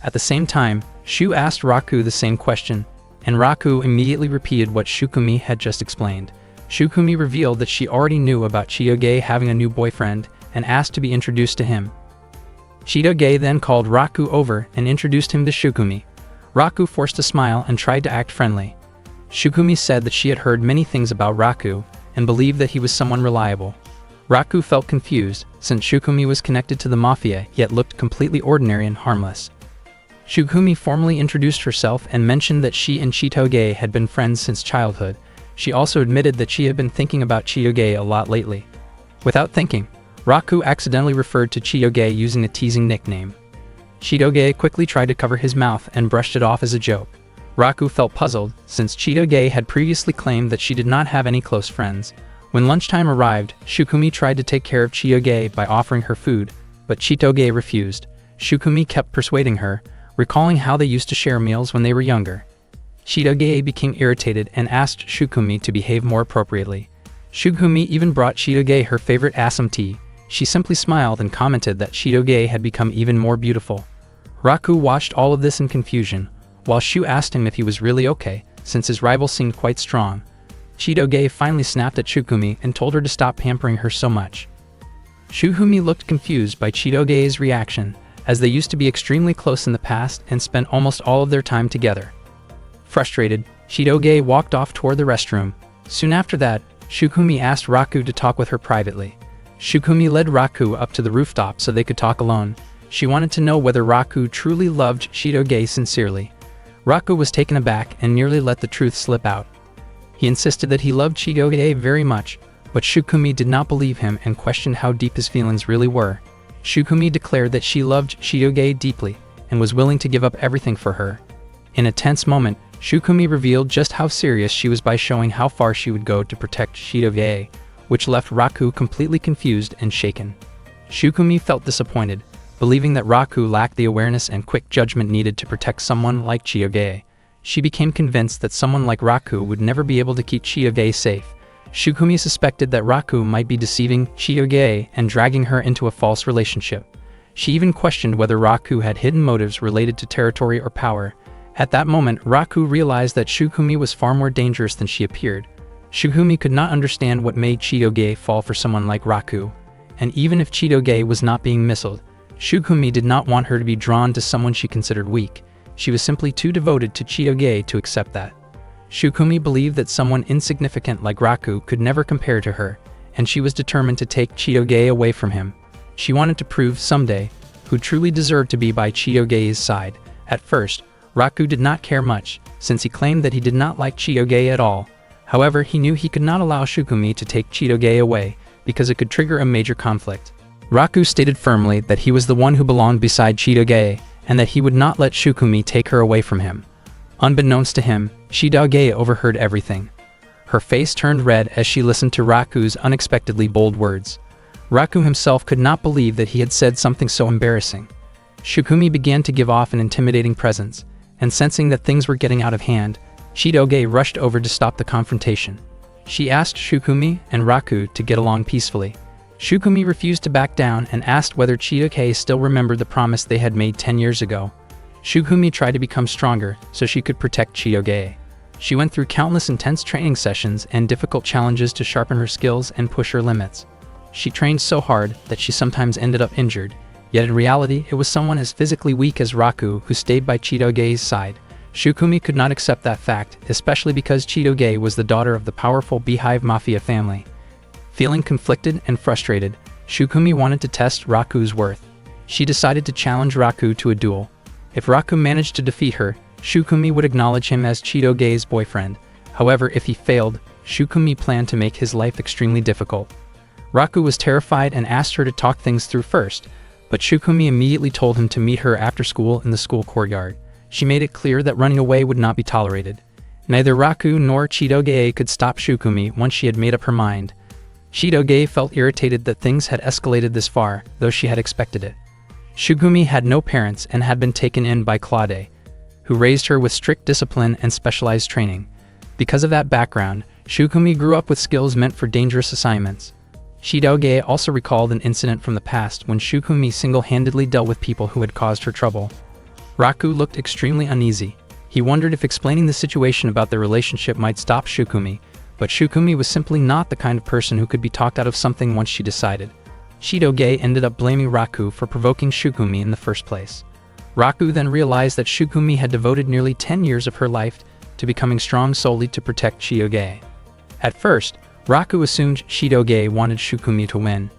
Speaker 1: At the same time, Shu asked Raku the same question, and Raku immediately repeated what Shukumi had just explained. Shukumi revealed that she already knew about Chitoge having a new boyfriend and asked to be introduced to him. Chitoge then called Raku over and introduced him to Shukumi. Raku forced a smile and tried to act friendly. Shukumi said that she had heard many things about Raku and believed that he was someone reliable. Raku felt confused, since Shukumi was connected to the mafia yet looked completely ordinary and harmless. Shukumi formally introduced herself and mentioned that she and Chitoge had been friends since childhood. She also admitted that she had been thinking about Chitoge a lot lately. Without thinking, Raku accidentally referred to Chitoge using a teasing nickname. Chitoge quickly tried to cover his mouth and brushed it off as a joke. Raku felt puzzled, since Chitoge had previously claimed that she did not have any close friends. When lunchtime arrived, Shukumi tried to take care of Chitoge by offering her food, but Chitoge refused. Shukumi kept persuading her, recalling how they used to share meals when they were younger. Chitoge became irritated and asked Shukumi to behave more appropriately. Shukumi even brought Chitoge her favorite assam tea. She simply smiled and commented that Chitoge had become even more beautiful. Raku watched all of this in confusion, while Shu asked him if he was really okay, since his rival seemed quite strong. Chitoge finally snapped at Shukumi and told her to stop pampering her so much. Shukumi looked confused by Chitoge's reaction, as they used to be extremely close in the past and spent almost all of their time together. Frustrated, Chitoge walked off toward the restroom. Soon after that, Shukumi asked Raku to talk with her privately. Shukumi led Raku up to the rooftop so they could talk alone. She wanted to know whether Raku truly loved Chitoge sincerely. Raku was taken aback and nearly let the truth slip out. He insisted that he loved Chitoge very much, but Shukumi did not believe him and questioned how deep his feelings really were. Shukumi declared that she loved Chitoge deeply and was willing to give up everything for her. In a tense moment, Shukumi revealed just how serious she was by showing how far she would go to protect Chitoge, which left Raku completely confused and shaken. Shukumi felt disappointed, believing that Raku lacked the awareness and quick judgment needed to protect someone like Chitoge. She became convinced that someone like Raku would never be able to keep Chitoge safe. Shukumi suspected that Raku might be deceiving Chitoge and dragging her into a false relationship. She even questioned whether Raku had hidden motives related to territory or power. At that moment, Raku realized that Shukumi was far more dangerous than she appeared. Shukumi could not understand what made Chitoge fall for someone like Raku. And even if Chitoge was not being missiled, Shukumi did not want her to be drawn to someone she considered weak. She was simply too devoted to Chitoge to accept that. Shukumi believed that someone insignificant like Raku could never compare to her, and she was determined to take Chitoge away from him. She wanted to prove someday who truly deserved to be by Chitoge's side. At first, Raku did not care much, since he claimed that he did not like Chitoge at all. However, he knew he could not allow Shukumi to take Chitoge away, because it could trigger a major conflict. Raku stated firmly that he was the one who belonged beside Chitoge, and that he would not let Shukumi take her away from him. Unbeknownst to him, Chitoge overheard everything. Her face turned red as she listened to Raku's unexpectedly bold words. Raku himself could not believe that he had said something so embarrassing. Shukumi began to give off an intimidating presence, and sensing that things were getting out of hand, Chitoge rushed over to stop the confrontation. She asked Shukumi and Raku to get along peacefully. Shukumi refused to back down and asked whether Chitoge still remembered the promise they had made 10 years ago. Shukumi tried to become stronger so she could protect Chitoge. She went through countless intense training sessions and difficult challenges to sharpen her skills and push her limits. She trained so hard that she sometimes ended up injured, yet in reality it was someone as physically weak as Raku who stayed by Chitoge's side. Shukumi could not accept that fact, especially because Chitoge was the daughter of the powerful Beehive Mafia family. Feeling conflicted and frustrated, Shukumi wanted to test Raku's worth. She decided to challenge Raku to a duel. If Raku managed to defeat her, Shukumi would acknowledge him as Chitoge's boyfriend. However, if he failed, Shukumi planned to make his life extremely difficult. Raku was terrified and asked her to talk things through first, but Shukumi immediately told him to meet her after school in the school courtyard. She made it clear that running away would not be tolerated. Neither Raku nor Chitoge could stop Shukumi once she had made up her mind. Chitoge felt irritated that things had escalated this far, though she had expected it. Shukumi had no parents and had been taken in by Claude, who raised her with strict discipline and specialized training. Because of that background, Shukumi grew up with skills meant for dangerous assignments. Chitoge also recalled an incident from the past when Shukumi single-handedly dealt with people who had caused her trouble. Raku looked extremely uneasy. He wondered if explaining the situation about their relationship might stop Shukumi, but Shukumi was simply not the kind of person who could be talked out of something once she decided. Chitoge ended up blaming Raku for provoking Shukumi in the first place. Raku then realized that Shukumi had devoted nearly 10 years of her life to becoming strong solely to protect Chitoge. At first, Raku assumed Chitoge wanted Shukumi to win.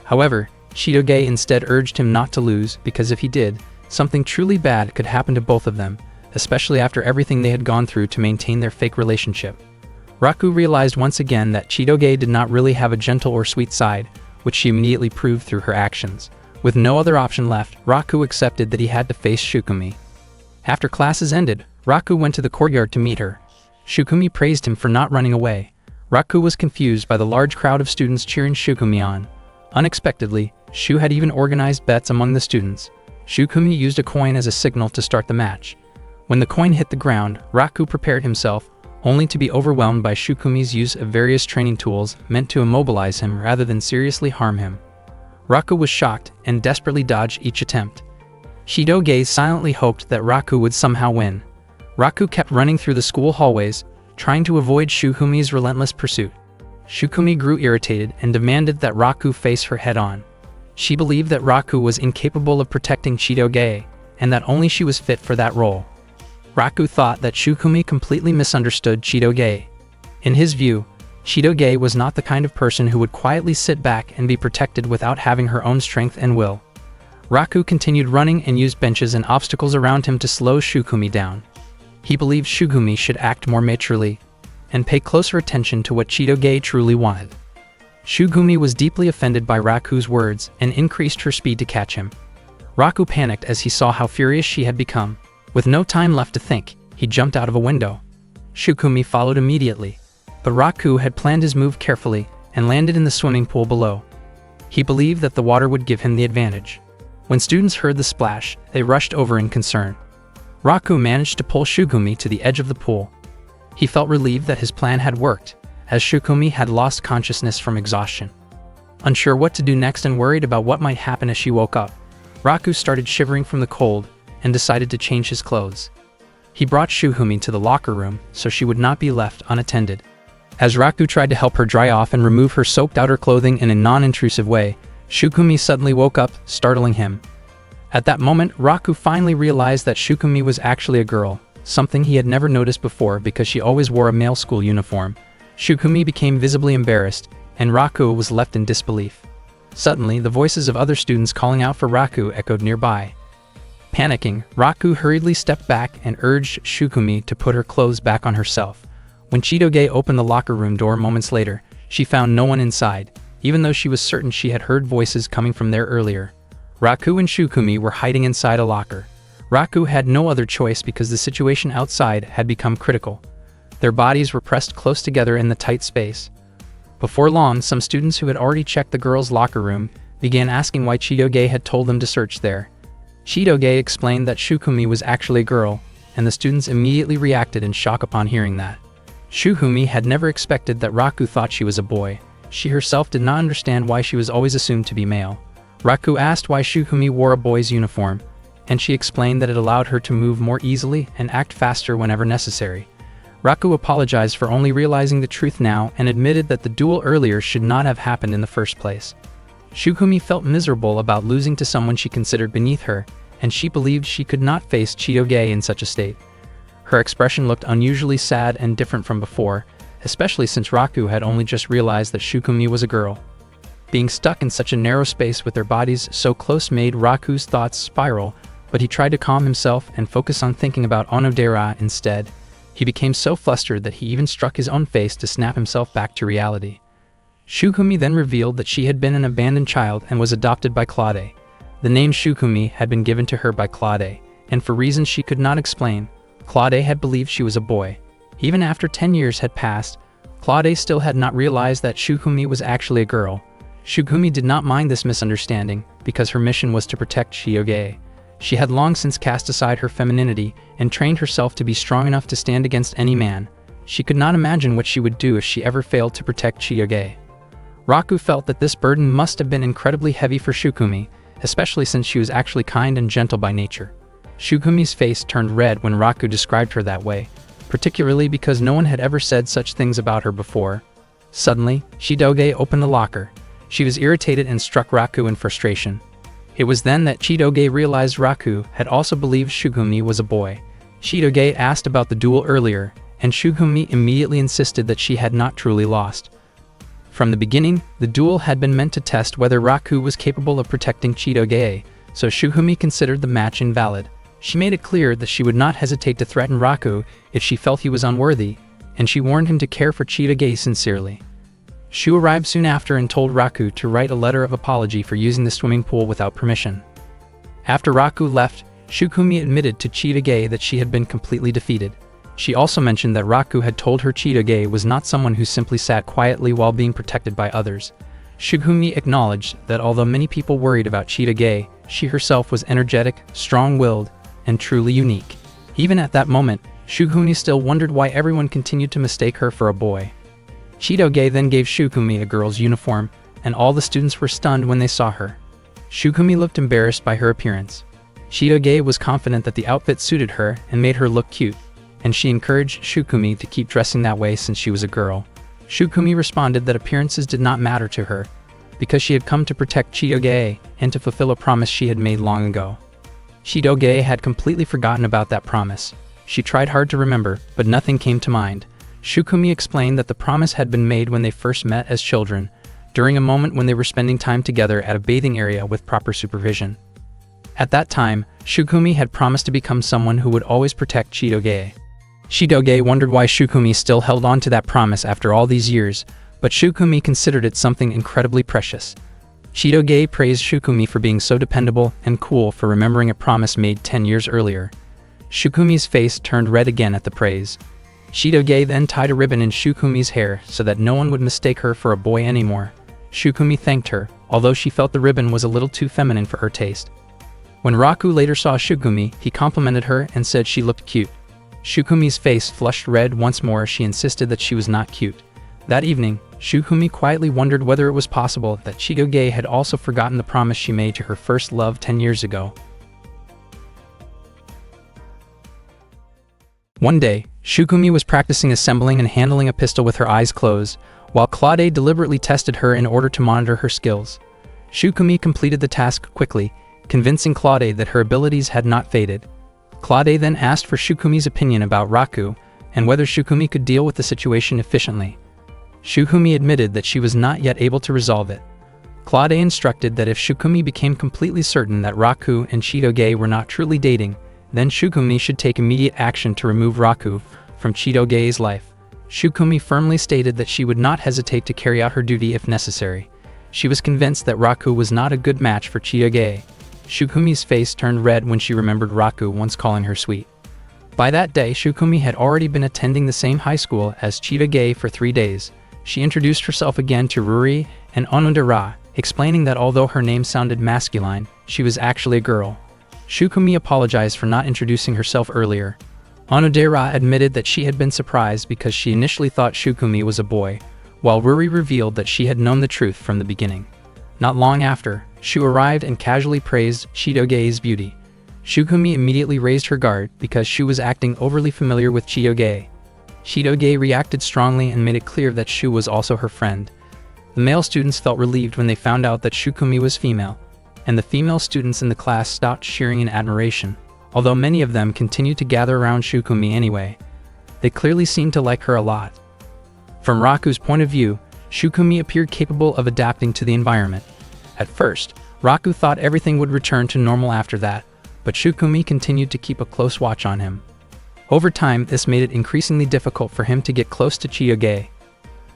Speaker 1: However, Chitoge instead urged him not to lose because if he did, something truly bad could happen to both of them, especially after everything they had gone through to maintain their fake relationship. Raku realized once again that Chitoge did not really have a gentle or sweet side, which she immediately proved through her actions. With no other option left, Raku accepted that he had to face Shukumi. After classes ended, Raku went to the courtyard to meet her. Shukumi praised him for not running away. Raku was confused by the large crowd of students cheering Shukumi on. Unexpectedly, Shu had even organized bets among the students. Shukumi used a coin as a signal to start the match. When the coin hit the ground, Raku prepared himself, only to be overwhelmed by Shukumi's use of various training tools meant to immobilize him rather than seriously harm him. Raku was shocked and desperately dodged each attempt. Chitoge silently hoped that Raku would somehow win. Raku kept running through the school hallways, trying to avoid Shukumi's relentless pursuit. Shukumi grew irritated and demanded that Raku face her head-on. She believed that Raku was incapable of protecting Chitoge, and that only she was fit for that role. Raku thought that Shukumi completely misunderstood Chitoge. In his view, Chitoge was not the kind of person who would quietly sit back and be protected without having her own strength and will. Raku continued running and used benches and obstacles around him to slow Shukumi down. He believed Shukumi should act more maturely and pay closer attention to what Chitoge truly wanted. Shukumi was deeply offended by Raku's words and increased her speed to catch him. Raku panicked as he saw how furious she had become. With no time left to think, he jumped out of a window. Shukumi followed immediately, but Raku had planned his move carefully and landed in the swimming pool below. He believed that the water would give him the advantage. When students heard the splash, they rushed over in concern. Raku managed to pull Shukumi to the edge of the pool. He felt relieved that his plan had worked, as Shukumi had lost consciousness from exhaustion. Unsure what to do next and worried about what might happen as she woke up, Raku started shivering from the cold and decided to change his clothes. He brought Shukumi to the locker room so she would not be left unattended. As Raku tried to help her dry off and remove her soaked outer clothing in a non-intrusive way, Shukumi suddenly woke up, startling him. At that moment, Raku finally realized that Shukumi was actually a girl, something he had never noticed before because she always wore a male school uniform. Shukumi became visibly embarrassed, and Raku was left in disbelief. Suddenly, the voices of other students calling out for Raku echoed nearby. Panicking, Raku hurriedly stepped back and urged Shukumi to put her clothes back on herself. When Chitoge opened the locker room door moments later, she found no one inside, even though she was certain she had heard voices coming from there earlier. Raku and Shukumi were hiding inside a locker. Raku had no other choice because the situation outside had become critical. Their bodies were pressed close together in the tight space. Before long, some students who had already checked the girls' locker room began asking why Chitoge had told them to search there. Chitoge explained that Shukumi was actually a girl, and the students immediately reacted in shock upon hearing that. Shukumi had never expected that Raku thought she was a boy. She herself did not understand why she was always assumed to be male. Raku asked why Shukumi wore a boy's uniform, and she explained that it allowed her to move more easily and act faster whenever necessary. Raku apologized for only realizing the truth now and admitted that the duel earlier should not have happened in the first place. Shukumi felt miserable about losing to someone she considered beneath her, and she believed she could not face Chitoge in such a state. Her expression looked unusually sad and different from before, especially since Raku had only just realized that Shukumi was a girl. Being stuck in such a narrow space with their bodies so close made Raku's thoughts spiral, but he tried to calm himself and focus on thinking about Onodera instead. He became so flustered that he even struck his own face to snap himself back to reality. Shukumi then revealed that she had been an abandoned child and was adopted by Claude. The name Shukumi had been given to her by Claude, and for reasons she could not explain, Claude had believed she was a boy. Even after 10 years had passed, Claude still had not realized that Shukumi was actually a girl. Shukumi did not mind this misunderstanding because her mission was to protect Chitoge. She had long since cast aside her femininity and trained herself to be strong enough to stand against any man. She could not imagine what she would do if she ever failed to protect Chitoge. Raku felt that this burden must have been incredibly heavy for Shukumi, especially since she was actually kind and gentle by nature. Shukumi's face turned red when Raku described her that way, particularly because no one had ever said such things about her before. Suddenly, Chitoge opened the locker. She was irritated and struck Raku in frustration. It was then that Chitoge realized Raku had also believed Shukumi was a boy. Chitoge asked about the duel earlier, and Shukumi immediately insisted that she had not truly lost. From the beginning, the duel had been meant to test whether Raku was capable of protecting Chitoge, so Shukumi considered the match invalid. She made it clear that she would not hesitate to threaten Raku if she felt he was unworthy, and she warned him to care for Chitoge sincerely. Shu arrived soon after and told Raku to write a letter of apology for using the swimming pool without permission. After Raku left, Shukumi admitted to Chitoge that she had been completely defeated. She also mentioned that Raku had told her Chitoge was not someone who simply sat quietly while being protected by others. Shukumi acknowledged that although many people worried about Chitoge, she herself was energetic, strong-willed, and truly unique. Even at that moment, Shukumi still wondered why everyone continued to mistake her for a boy. Chitoge then gave Shukumi a girl's uniform, and all the students were stunned when they saw her. Shukumi looked embarrassed by her appearance. Chitoge was confident that the outfit suited her and made her look cute, and she encouraged Shukumi to keep dressing that way since she was a girl. Shukumi responded that appearances did not matter to her, because she had come to protect Chitoge and to fulfill a promise she had made long ago. Chitoge had completely forgotten about that promise. She tried hard to remember, but nothing came to mind. Shukumi explained that the promise had been made when they first met as children, during a moment when they were spending time together at a bathing area with proper supervision. At that time, Shukumi had promised to become someone who would always protect Chitoge. Chitoge wondered why Shukumi still held on to that promise after all these years, but Shukumi considered it something incredibly precious. Chitoge praised Shukumi for being so dependable and cool for remembering a promise made 10 years earlier. Shukumi's face turned red again at the praise. Chitoge then tied a ribbon in Shukumi's hair so that no one would mistake her for a boy anymore. Shukumi thanked her, although she felt the ribbon was a little too feminine for her taste. When Raku later saw Shukumi, he complimented her and said she looked cute. Shukumi's face flushed red once more as she insisted that she was not cute. That evening, Shukumi quietly wondered whether it was possible that Chitoge had also forgotten the promise she made to her first love 10 years ago. One day, Shukumi was practicing assembling and handling a pistol with her eyes closed, while Claude deliberately tested her in order to monitor her skills. Shukumi completed the task quickly, convincing Claude that her abilities had not faded. Claude then asked for Shukumi's opinion about Raku and whether Shukumi could deal with the situation efficiently. Shukumi admitted that she was not yet able to resolve it. Claude instructed that if Shukumi became completely certain that Raku and Chitoge were not truly dating, then Shukumi should take immediate action to remove Raku from Chitoge's life. Shukumi firmly stated that she would not hesitate to carry out her duty if necessary. She was convinced that Raku was not a good match for Chitoge. Shukumi's face turned red when she remembered Raku once calling her sweet. By that day, Shukumi had already been attending the same high school as Chitoge for 3 days. She introduced herself again to Ruri and Onodera, explaining that although her name sounded masculine, she was actually a girl. Shukumi apologized for not introducing herself earlier. Onodera admitted that she had been surprised because she initially thought Shukumi was a boy, while Ruri revealed that she had known the truth from the beginning. Not long after, Shu arrived and casually praised Chitoge's beauty. Shukumi immediately raised her guard because Shu was acting overly familiar with Chitoge. Chitoge reacted strongly and made it clear that Shu was also her friend. The male students felt relieved when they found out that Shukumi was female, and the female students in the class stopped cheering in admiration, although many of them continued to gather around Shukumi anyway. They clearly seemed to like her a lot. From Raku's point of view, Shukumi appeared capable of adapting to the environment. At first, Raku thought everything would return to normal after that, but Shukumi continued to keep a close watch on him. Over time, this made it increasingly difficult for him to get close to Chitoge.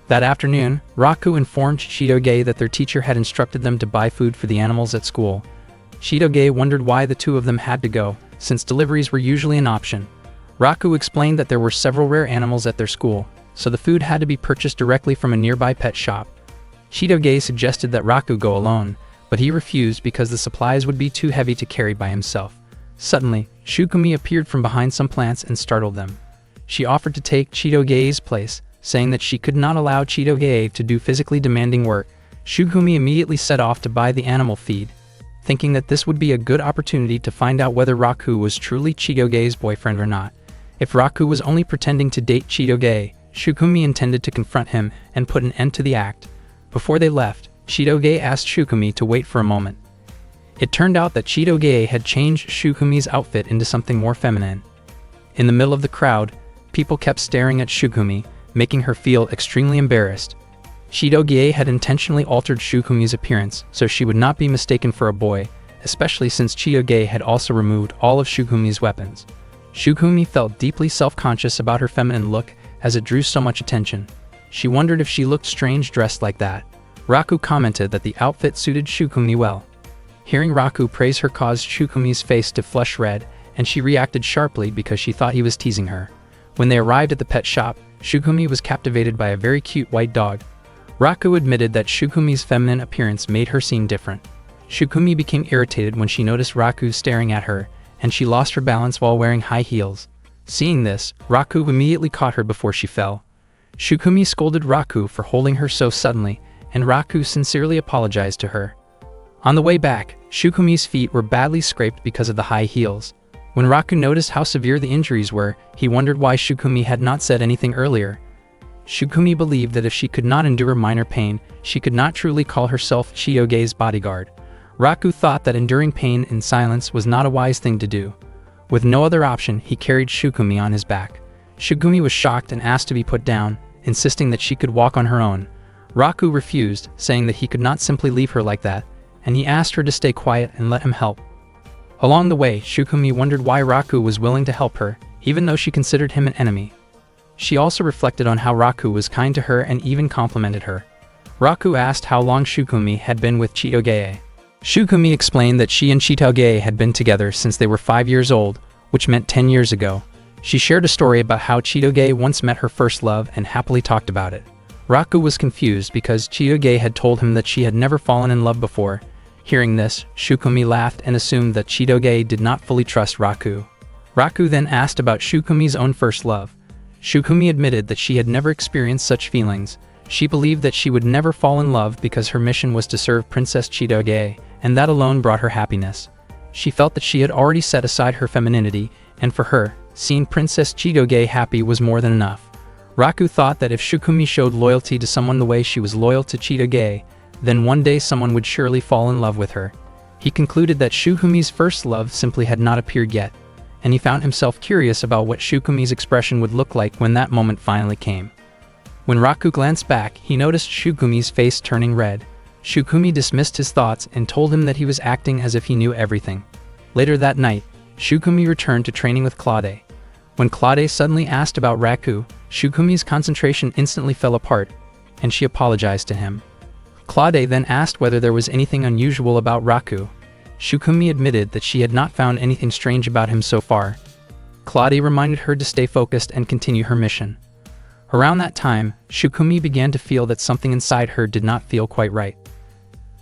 Speaker 1: That afternoon, Raku informed Chitoge that their teacher had instructed them to buy food for the animals at school. Chitoge wondered why the two of them had to go, since deliveries were usually an option. Raku explained that there were several rare animals at their school, so the food had to be purchased directly from a nearby pet shop. Chitoge suggested that Raku go alone, but he refused because the supplies would be too heavy to carry by himself. Suddenly, Shukumi appeared from behind some plants and startled them. She offered to take Chitoge's place, saying that she could not allow Chitoge to do physically demanding work. Shukumi immediately set off to buy the animal feed, thinking that this would be a good opportunity to find out whether Raku was truly Chitoge's boyfriend or not. If Raku was only pretending to date Chitoge, Shukumi intended to confront him and put an end to the act. Before they left, Chitoge asked Shukumi to wait for a moment. It turned out that Chitoge had changed Shukumi's outfit into something more feminine. In the middle of the crowd, people kept staring at Shukumi, making her feel extremely embarrassed. Chitoge had intentionally altered Shukumi's appearance so she would not be mistaken for a boy, especially since Chitoge had also removed all of Shukumi's weapons. Shukumi felt deeply self-conscious about her feminine look as it drew so much attention. She wondered if she looked strange dressed like that. Raku commented that the outfit suited Shukumi well. Hearing Raku praise her caused Shukumi's face to flush red, and she reacted sharply because she thought he was teasing her. When they arrived at the pet shop, Shukumi was captivated by a very cute white dog. Raku admitted that Shukumi's feminine appearance made her seem different. Shukumi became irritated when she noticed Raku staring at her, and she lost her balance while wearing high heels. Seeing this, Raku immediately caught her before she fell. Shukumi scolded Raku for holding her so suddenly, and Raku sincerely apologized to her. On the way back, Shukumi's feet were badly scraped because of the high heels. When Raku noticed how severe the injuries were, he wondered why Shukumi had not said anything earlier. Shukumi believed that if she could not endure minor pain, she could not truly call herself Chitoge's bodyguard. Raku thought that enduring pain in silence was not a wise thing to do. With no other option, he carried Shukumi on his back. Shukumi was shocked and asked to be put down, insisting that she could walk on her own. Raku refused, saying that he could not simply leave her like that, and he asked her to stay quiet and let him help. Along the way, Shukumi wondered why Raku was willing to help her, even though she considered him an enemy. She also reflected on how Raku was kind to her and even complimented her. Raku asked how long Shukumi had been with Chitoge. Shukumi explained that she and Chitoge had been together since they were 5 years old, which meant 10 years ago. She shared a story about how Chitoge once met her first love and happily talked about it. Raku was confused because Chitoge had told him that she had never fallen in love before. Hearing this, Shukumi laughed and assumed that Chitoge did not fully trust Raku. Raku then asked about Shukumi's own first love. Shukumi admitted that she had never experienced such feelings. She believed that she would never fall in love because her mission was to serve Princess Chitoge, and that alone brought her happiness. She felt that she had already set aside her femininity, and for her, seeing Princess Chitoge happy was more than enough. Raku thought that if Shukumi showed loyalty to someone the way she was loyal to Chitoge, then one day someone would surely fall in love with her. He concluded that Shukumi's first love simply had not appeared yet, and he found himself curious about what Shukumi's expression would look like when that moment finally came. When Raku glanced back, he noticed Shukumi's face turning red. Shukumi dismissed his thoughts and told him that he was acting as if he knew everything. Later that night, Shukumi returned to training with Claude. When Claude suddenly asked about Raku, Shukumi's concentration instantly fell apart, and she apologized to him. Claude then asked whether there was anything unusual about Raku. Shukumi admitted that she had not found anything strange about him so far. Claude reminded her to stay focused and continue her mission. Around that time, Shukumi began to feel that something inside her did not feel quite right.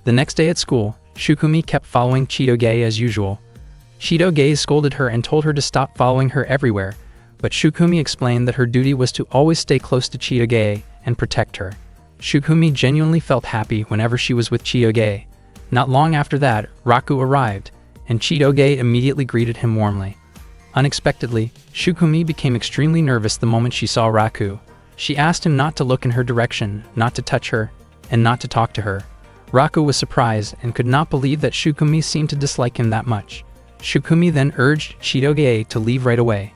Speaker 1: The next day at school, Shukumi kept following Chitoge as usual. Chitoge scolded her and told her to stop following her everywhere, but Shukumi explained that her duty was to always stay close to Chitoge and protect her. Shukumi genuinely felt happy whenever she was with Chitoge. Not long after that, Raku arrived, and Chitoge immediately greeted him warmly. Unexpectedly, Shukumi became extremely nervous the moment she saw Raku. She asked him not to look in her direction, not to touch her, and not to talk to her. Raku was surprised and could not believe that Shukumi seemed to dislike him that much. Shukumi then urged Chitoge to leave right away.